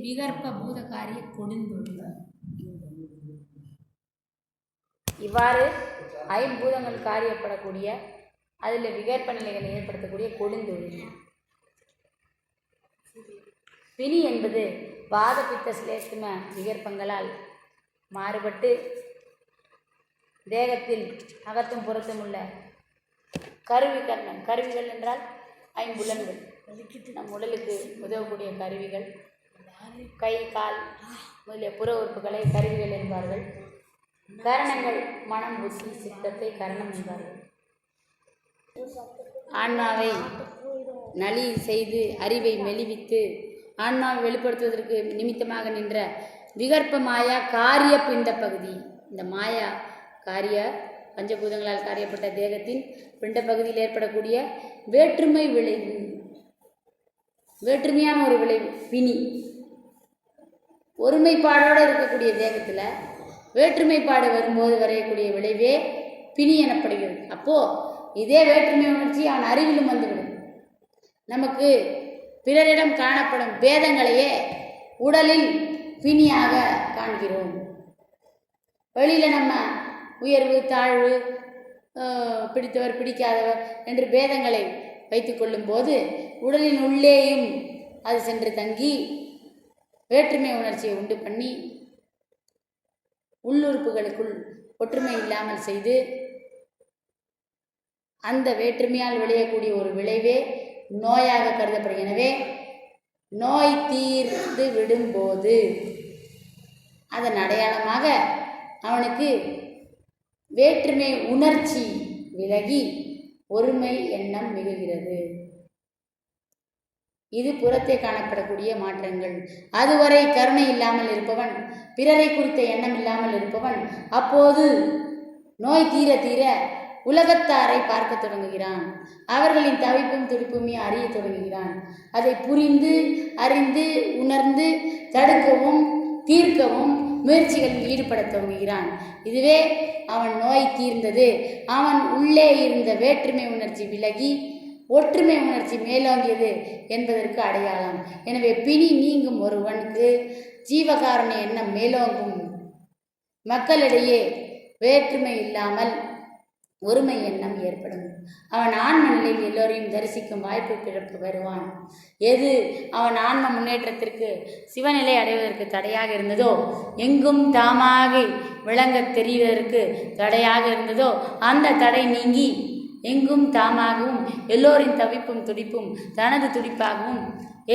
விகற்ப பூதகாரிய கொடுந்துள்ள இவ்வாறு ஐம்பூதங்கள் காரியப்படக்கூடிய அதில் விகற்ப நிலைகளை ஏற்படுத்தக்கூடிய கொடுந்தொழில். பிணி என்பது வாத பித்த சிலேஷ்ம விகற்பங்களால் மாறுபட்டு தேகத்தில் அகத்தும் புறத்தும் உள்ள கருவிகள் என்றால் ஐம்புலன்கள், நம் உடலுக்கு உதவக்கூடிய கருவிகள், கை கால் முதலிய புற உறுப்புகளை கருவிகள் என்பார்கள். கரணங்கள் மனம் புத்தி சித்தத்தை கரணம் என்பார்கள். ஆன்மாவை நலி செய்து அறிவை மெலிவித்து ஆன்மாவை வெளிப்படுத்துவதற்கு நிமித்தமாக நின்ற விகற்ப மாயா காரிய பிண்ட பகுதி. இந்த மாயா காரிய பஞ்சபூதங்களால் காரியப்பட்ட தேகத்தின் பிண்ட பகுதியில் ஏற்படக்கூடிய வேற்றுமை விளைவு, வேற்றுமையான ஒரு விளைவு பிணி. ஒருமைப்பாடோடு இருக்கக்கூடிய தேகத்தில் வேற்றுமைப்பாடு வரும்போது வரையக்கூடிய விளைவே பிணி எனப்படுகிறது. அப்போது இதே வேற்றுமை உணர்ச்சி அவன் அறிவிலும் வந்துவிடும். நமக்கு பிறரிடம் காணப்படும் பேதங்களையே உடலில் பிணியாக காண்கிறோம். வெளியில் நம்ம உயர்வு தாழ்வு, பிடித்தவர் பிடிக்காதவர் என்று பேதங்களை வைத்து கொள்ளும் போது உடலின் உள்ளேயும் அது சென்று தங்கி வேற்றுமை உணர்ச்சியை உண்டு பண்ணி உள்ளுறுப்புகளுக்குள் ஒற்றுமை இல்லாமல் செய்து அந்த வேற்றுமையால் விளையக்கூடிய ஒரு விளைவே நோயாக கருதப்படுகிறது. எனவே நோய் தீர்ந்து விடும்போது அதன் அடையாளமாக அவனுக்கு வேற்றுமை உணர்ச்சி விலகி ஒருமை எண்ணம் மிகுகிறது. இது புறத்தே காணப்படக்கூடிய மாற்றங்கள். அதுவரை கருணை இல்லாமல் இருப்பவன், பிறரை குறித்த எண்ணம் இல்லாமல் இருப்பவன் அப்போது நோய் தீர தீர உலகத்தாரை பார்க்க தொடங்குகிறான். அவர்களின் தவிப்பும் துடிப்புமே அறிய தொடங்குகிறான். அதை புரிந்து அறிந்து உணர்ந்து தடுக்கவும் தீர்க்கவும் முயற்சிகளில் ஈடுபட துவங்குகிறான். இதுவே அவன் நோய் தீர்ந்தது, அவன் உள்ளே இருந்த வேற்றுமை உணர்ச்சி விலகி ஒற்றுமை உணர்ச்சி மேலோங்கியது என்பதற்கு அடையாளம். எனவே பிணி நீங்கும் ஒருவனுக்கு ஜீவகாரண எண்ணம் மேலோங்கும். மக்களிடையே வேற்றுமை இல்லாமல் ஒருமை எண்ணம் ஏற்படும். அவன் ஆன்ம நிலையில் எல்லோரையும் தரிசிக்கும் வாய்ப்பு பிறப்பு வருவான். எது அவன் ஆன்ம முன்னேற்றத்திற்கு சிவநிலை அடைவதற்கு தடையாக இருந்ததோ, எங்கும் தாமாக விளங்க தெரிவதற்கு தடையாக இருந்ததோ அந்த தடை நீங்கி எங்கும் தாமாகவும் எல்லோரின் தவிப்பும் துடிப்பும் தனது துடிப்பாகவும்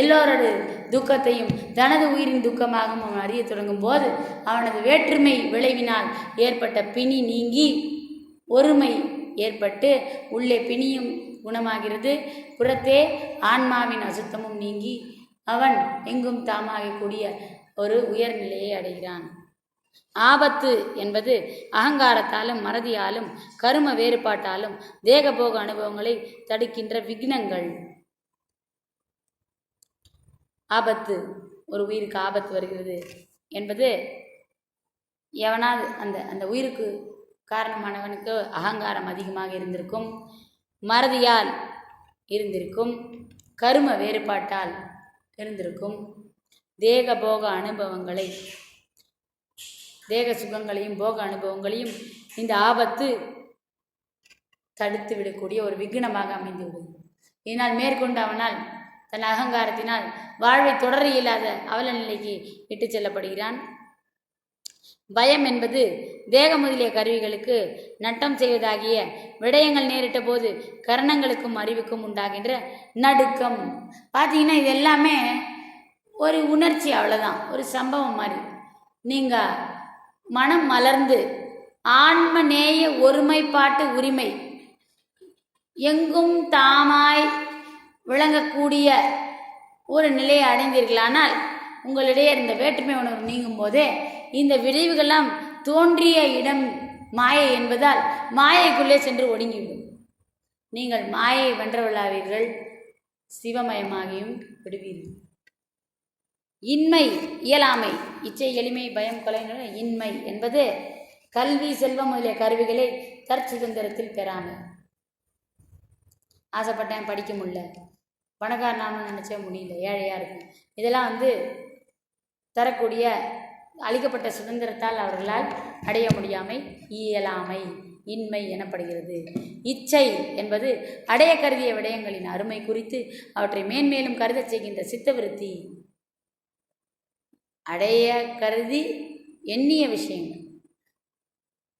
எல்லோரது துக்கத்தையும் தனது உயிரின் துக்கமாகவும் அவன் அறிய தொடங்கும் போது அவனது வேற்றுமை விளைவினால் ஏற்பட்ட பிணி நீங்கி ஒருமை ஏற்பட்டு உள்ளே பிணியும் குணமாகிறது. புறத்தே ஆன்மாவின் அசுத்தமும் நீங்கி அவன் எங்கும் தாமாகக்கூடிய ஒரு உயர்நிலையை அடைகிறான். ஆபத்து என்பது அகங்காரத்தாலும் மறதியாலும் கரும வேறுபாட்டாலும் தேகபோக அனுபவங்களை தடுக்கின்ற விக்னங்கள். ஆபத்து, ஒரு உயிருக்கு ஆபத்து வருகிறது என்பது எவனாவது அந்த உயிருக்கு காரணமானவனுக்கு அகங்காரம் அதிகமாக இருந்திருக்கும், மறதியால் இருந்திருக்கும், கரும வேறுபாட்டால் இருந்திருக்கும், தேகபோக அனுபவங்களை தேக சுகங்களையும் போக அனுபவங்களையும் இந்த ஆபத்து தடுத்து விடக்கூடிய ஒரு விக்னமாக அமைந்துவிடும். இதனால் மேற்கொண்டு அவனால் தன் அகங்காரத்தினால் வாழ்வை தொடர இயலாத அவல நிலைக்கு இட்டு செல்லப்படுகிறான். பயம் என்பது தேக முதலிய கருவிகளுக்கு நட்டம் செய்வதாகிய விடயங்கள் நேரிட்ட போது கரணங்களுக்கும் அறிவுக்கும் உண்டாகின்ற நடுக்கம். பார்த்தீங்கன்னா இது எல்லாமே ஒரு உணர்ச்சி, அவ்வளோதான், ஒரு சம்பவம் மாதிரி. நீங்கள் மனம் மலர்ந்து ஆன்ம நேய ஒருமைப்பாட்டு உரிமை எங்கும் தாமாய் விளங்கக்கூடிய ஒரு நிலையை அடைந்தீர்களானால் உங்களிடையே இந்த வேற்றுமை உணர்வு நீங்கும் போதே இந்த விளைவுகள்லாம் தோன்றிய இடம் மாயை என்பதால் மாயைக்குள்ளே சென்று ஒடுங்கிவிடும். நீங்கள் மாயை வென்றவளாவீர்கள், சிவமயமாகியும் விடுவீர்கள். இன்மை இயலாமை, இச்சை எளிமை பயம் கொலை இன்மை என்பது கல்வி செல்வம் முதலிய கருவிகளை தற்சுதந்திரத்தில் பெறாமை. ஆசைப்பட்டேன் படிக்க முடியல, பணக்காரனானு நினச்சே முடியல, ஏழையாக இருக்கும், இதெல்லாம் தரக்கூடிய அளிக்கப்பட்ட சுதந்திரத்தால் அவர்களால் அடைய முடியாமை இயலாமை இன்மை எனப்படுகிறது. இச்சை என்பது அடைய கருதிய விடயங்களின் அருமை குறித்து அவற்றை மேன்மேலும் கருதச் செய்கின்ற சித்தவிருத்தி. அடைய கருதி எண்ணிய விஷயங்கள்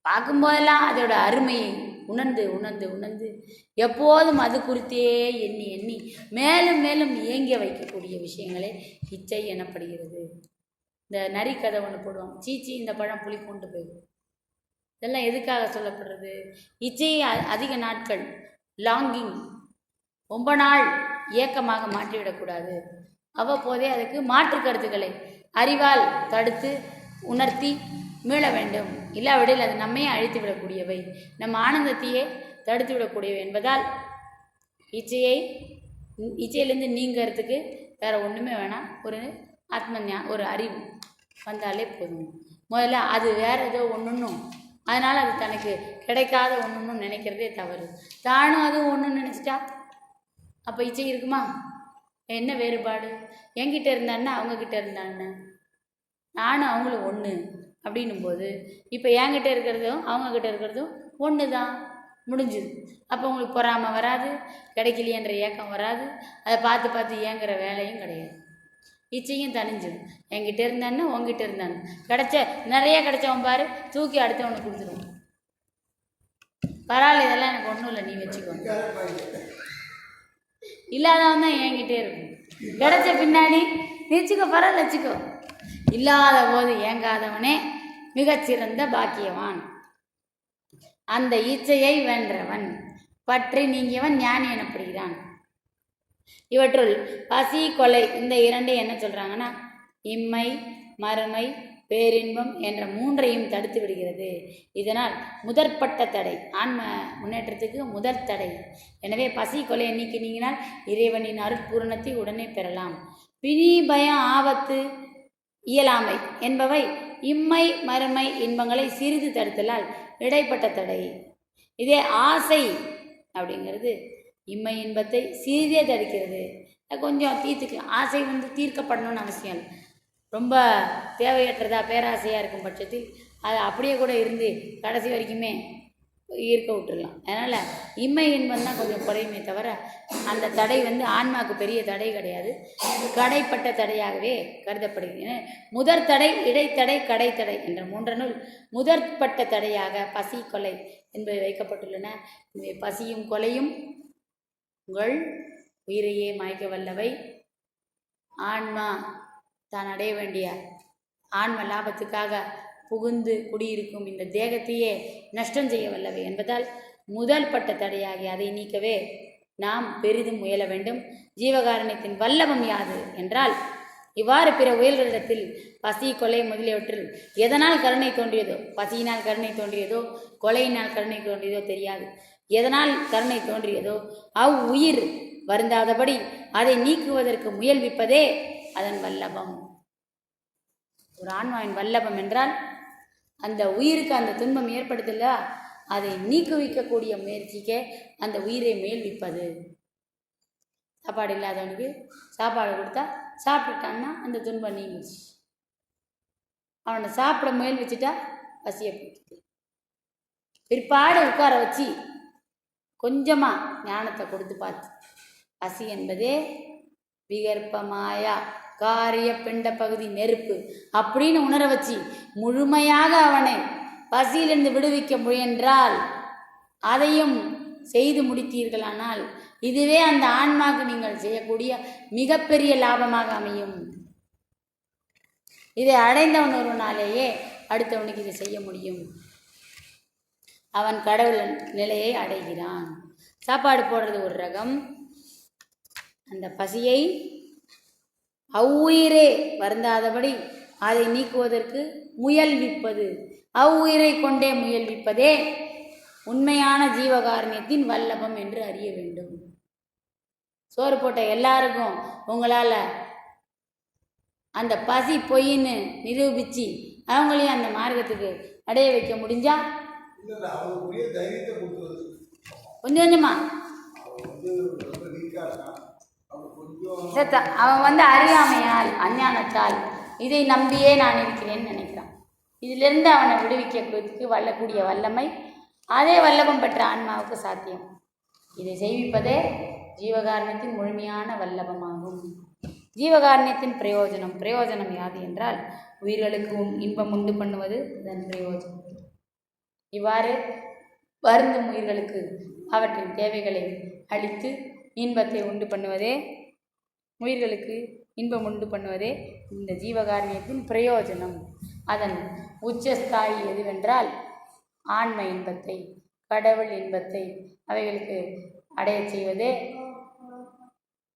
பார்க்கும்போதெல்லாம் அதோட அருமையை உணர்ந்து உணர்ந்து உணர்ந்து எப்போதும் அது குறித்தே எண்ணி எண்ணி மேலும் மேலும் இயங்க வைக்கக்கூடிய விஷயங்களே இச்சை எனப்படுகிறது. இந்த நரி கதை ஒன்று போடுவாங்க, சீச்சி இந்த பழம் புளி கொண்டு போயிடும். இதெல்லாம் எதுக்காக சொல்லப்படுறது? இச்சையை அதிக நாட்கள் லாங்கிங் ரொம்ப நாள் ஏக்கமாக மாற்றிவிடக்கூடாது. அவ்வப்போதே அதுக்கு மாற்று கருத்துக்களை அறிவால் தடுத்து உணர்த்தி மீள வேண்டும். இல்லாவிடில் அது நம்மையே அழித்து விடக்கூடியவை, நம் ஆனந்தத்தையே தடுத்து விடக்கூடியவை என்பதால் இச்சையிலேருந்து நீங்கிறதுக்கு வேறு ஒன்றுமே வேணாம், ஒரு ஒரு அறிவு வந்தாலே போதும். முதல்ல அது வேறு ஏதோ ஒன்றுன்னும் அதனால் அது தனக்கு கிடைக்காத ஒன்றுன்னு நினைக்கிறதே தவறு. தானும் அதுவும் ஒன்றுன்னு நினச்சிட்டா அப்போ இச்சை இருக்குமா? என்ன வேறுபாடு? என்கிட்ட இருந்தான்னா அவங்கக்கிட்ட இருந்தான்னு, நானும் அவங்களும் ஒன்று அப்படின்னும் போது இப்போ என்கிட்ட இருக்கிறதும் அவங்கக்கிட்ட இருக்கிறதும் ஒன்று தான், முடிஞ்சுது. அப்போ உங்களுக்கு பொறாமை வராது, கிடைக்கலையன்ற ஏக்கம் வராது, அதை பார்த்து பார்த்து ஏங்குற வேலையும் கிடையாது. இச்சையும் தனிஞ்சிடும். என்கிட்ட இருந்தான்னு உங்ககிட்ட இருந்தான்னு நிறைய கிடைச்சவன் பாரு தூக்கி அடுத்தவனுக்கு கொடுத்துருவோம். பரவாயில்ல, இதெல்லாம் எனக்கு ஒன்றும் இல்லை, நீ வச்சுக்கோ. இல்லாதவன் தான் என்கிட்டே இருக்கும். கிடைச்ச பின்னாடி வச்சுக்கோ, பரவாயில்ல வச்சுக்கோ. இல்லாத போது ஏங்காதவனே மிகச்சிறந்த பாக்கியவான். அந்த இச்சையை வென்றவன் பற்றி நீங்கியவன் ஞானி எனப்படுகிறான். இவற்றுள் பசி கொலை இந்த இரண்டை என்ன சொல்கிறாங்கன்னா இம்மை மறுமை பேரின்பம் என்ற மூன்றையும் தடுத்து விடுகிறது. இதனால் முதற்பட்ட தடை, ஆன்ம முன்னேற்றத்துக்கு முதற் தடை. எனவே பசி கொலை நீக்கினால் இறைவனின் அருட்பூரணத்தை உடனே பெறலாம். பிணி பயம் ஆபத்து இயலாமை என்பவை இம்மை மறுமை இன்பங்களை சிறிது தடுத்தலால் இடைப்பட்ட தடை. இதே ஆசை அப்படிங்கிறது இம்மை இன்பத்தை சிறிதே தடுக்கிறது. கொஞ்சம் தீர்த்துக்கலாம். ஆசை தீர்க்கப்படணும்னு அவசியம் இல்லை. ரொம்ப தேவையற்றதா பேராசையாக இருக்கும் பட்சத்தில் அது அப்படியே கூட இருந்து கடைசி வரைக்குமே ஈர்க்க விட்டுடலாம். அதனால் இம்மை இன்பம் தான் கொஞ்சம் குறையுமே தவிர அந்த தடை ஆன்மாவுக்கு பெரிய தடை கிடையாது, கடைப்பட்ட தடையாகவே கருதப்படுகிறது. முதற் தடை, இடைத்தடை, கடைத்தடை என்ற மூன்றனுள் முதற்பட்ட தடையாக பசி கொலை என்பவை வைக்கப்பட்டுள்ளன. எனவே பசியும் கொலையும் உங்கள் உயிரையே மாய்க்க வல்லவை. ஆன்மா தான் அடைய வேண்டிய ஆன்ம லாபத்துக்காக புகுந்து குடியிருக்கும் இந்த தேகத்தையே நஷ்டம் செய்ய வல்லவை என்பதால் முதல் பட்ட தடையாகி அதை நீக்கவே நாம் பெரிதும் முயல வேண்டும். ஜீவகாருண்யத்தின் வல்லபம் யாது என்றால் இவ்வாறு பிற உயிர்களிடத்தில் பசி கொலை முதலியவற்றில் எதனால் கருணை தோன்றியதோ, பசியினால் கருணை தோன்றியதோ கொலையினால் கருணை தோன்றியதோ தெரியாது. எதனால் கருணை தோன்றியதோ உயிர் வருந்தாதபடி அதை நீக்குவதற்கு முயல்விப்பதே அதன் வல்லபம். ஒரு ஆன்மாவின் வல்லபம் என்றால் அந்த உயிருக்கு அந்த துன்பம் ஏற்படுத்தல, அதை நீக்குவிக்கக்கூடிய முயற்சிக்கே அந்த உயிரை மேல்விப்பது. சாப்பாடு இல்லாதவனுக்கு சாப்பாடு கொடுத்தா சாப்பிட்டான்னா அந்த துன்பம் நீங்கிச்சு. அவனை சாப்பிட முயல் வச்சுட்டா பசியை போய்க்குது. பிற்பாடு உட்கார வச்சு கொஞ்சமாக ஞானத்தை கொடுத்து பார்த்து பசி என்பதே விகற்பமாயா காரிய பிண்ட பகுதி நெருப்பு அப்படின்னு உணர வச்சு முழுமையாக அவனை பசியிலிருந்து விடுவிக்க முயன்றால் அதையும் செய்து முடித்தீர்களானால் இதுவே அந்த ஆன்மாவுக்கு நீங்கள் செய்யக்கூடிய மிகப்பெரிய லாபமாக அமையும். இதை அடைந்தவன் ஒருவனாலேயே அடுத்தவனுக்கு இதை செய்ய முடியும். அவன் கடவுள் நிலையை அடைகிறான். சாப்பாடு போடுறது ஒரு ரகம், அந்த பசியை அவ்வுயிரே வருந்தாதபடி அதை நீக்குவதற்கு முயல்விப்பது, அவ்வுயிரை கொண்டே முயல்விப்பதே உண்மையான ஜீவகாருண்யத்தின் வல்லபம் என்று அறிய வேண்டும். சோறு போட்ட எல்லாருக்கும் உங்களால் அந்த பசி பொய்ன்னு நிரூபித்து அவங்களையும் அந்த மார்க்கத்துக்கு அடைய வைக்க முடிஞ்சா கொஞ்சம் கொஞ்சமா அவன் அறியாமையால் அஞ்ஞானத்தால் இதை நம்பியே நான் இருக்கிறேன்னு நினைக்கிறான். இதிலிருந்து அவனை விடுவிக்கிறதுக்கு வல்லக்கூடிய வல்லமை அதே வல்லபம் பெற்ற ஆன்மாவுக்கு சாத்தியம். இதை செய்விப்பதே ஜீவகாருண்யத்தின் முழுமையான வல்லபமாகும். ஜீவகாருண்யத்தின் பிரயோஜனம் யாது என்றால் உயிர்களுக்கு இன்பம் உண்டு பண்ணுவது இதன் பிரயோஜனம். இவ்வாறு வருந்தும் உயிர்களுக்கு அவற்றின் தேவைகளை அளித்து இன்பத்தை உண்டு பண்ணுவதே, உயிர்களுக்கு இன்பம் உண்டு பண்ணுவதே இந்த ஜீவகாருண்யத்தின் பிரயோஜனம். அதன் உச்சஸ்தாயி எதுவென்றால் ஆன்ம இன்பத்தை, கடவுள் இன்பத்தை அவைகளுக்கு அடைய செய்வதே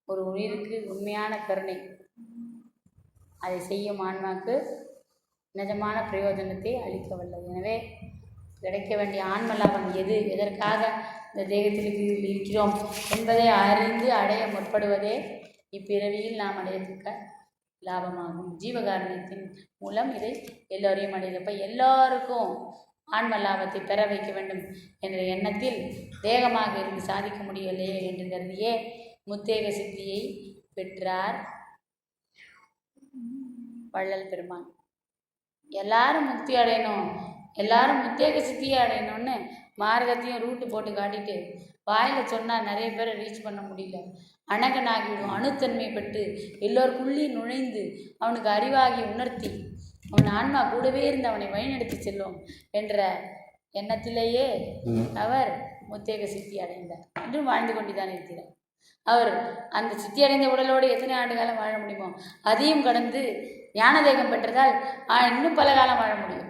ஒரு உயிருக்கு உண்மையான கருணை. அதை செய்யும் ஆன்மாக்கு நிஜமான பிரயோஜனத்தை அளிக்க வல்லது. எனவே கிடைக்க வேண்டிய ஆன்ம லாபம் எது, எதற்காக இந்த தேகத்தில் இருக்கிறோம் என்பதை அறிந்து அடைய முற்படுவதே இப்பிறவியில் நாம் அடையத்தக்க லாபமாகும். ஜீவகாருண்யத்தின் மூலம் இதை எல்லோரையும் அடையப்ப எல்லாருக்கும் ஆன்ம லாபத்தை பெற வைக்க வேண்டும் என்ற எண்ணத்தில் தேகமாக இருந்து சாதிக்க முடியவில்லையே என்று கருதியே முத்தேக சித்தியை பெற்றார் வள்ளல் பெருமான். எல்லாரும் முக்தி அடையணும், எல்லாரும் முத்தேக சித்தியை அடையணும்னு மார்க்கத்தையும் ரூட்டு போட்டு காட்டிட்டு வாயில் சொன்னால் நிறைய பேரை ரீச் பண்ண முடியல. அணகனாகிவிடும். அணுத்தன்மை பெற்று எல்லோருக்குள்ளேயும் நுழைந்து அவனுக்கு அறிவாகி உணர்த்தி அவன் ஆன்மா கூடவே இருந்து அவனை வழிநடத்தி செல்லும் என்ற எண்ணத்திலேயே அவர் முத்தேக சித்தி அடைந்தார். இன்றும் வாழ்ந்து கொண்டுதான் இருக்கிறார். அவர் அந்த சித்தி அடைந்த உடலோடு எத்தனை ஆண்டு காலம் வாழ முடியுமோ அதையும் கடந்து ஞானதேகம் பெற்றதால் இன்னும் பல காலம் வாழ முடியும்.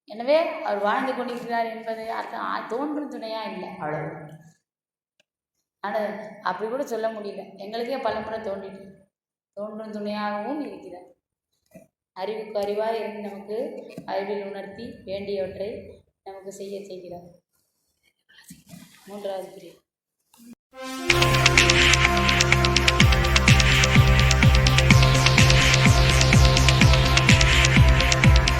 எனவே அவர் வாழ்ந்து கொண்டிருக்கிறார் என்பது அர்த்தம் தோன்றும் துணையா இல்லை, அவ்வளவு. ஆனால் அப்படி கூட சொல்ல முடியல. எங்களுக்கே பலமுறை தோன்றிட்டு தோன்றும் துணையாகவும் இருக்கிறார். அறிவுக்கு அறிவாக இருந்து நமக்கு அறிவில் உணர்த்தி வேண்டியவற்றை நமக்கு செய்ய செய்கிறார். மூன்றாவது பிரிவு.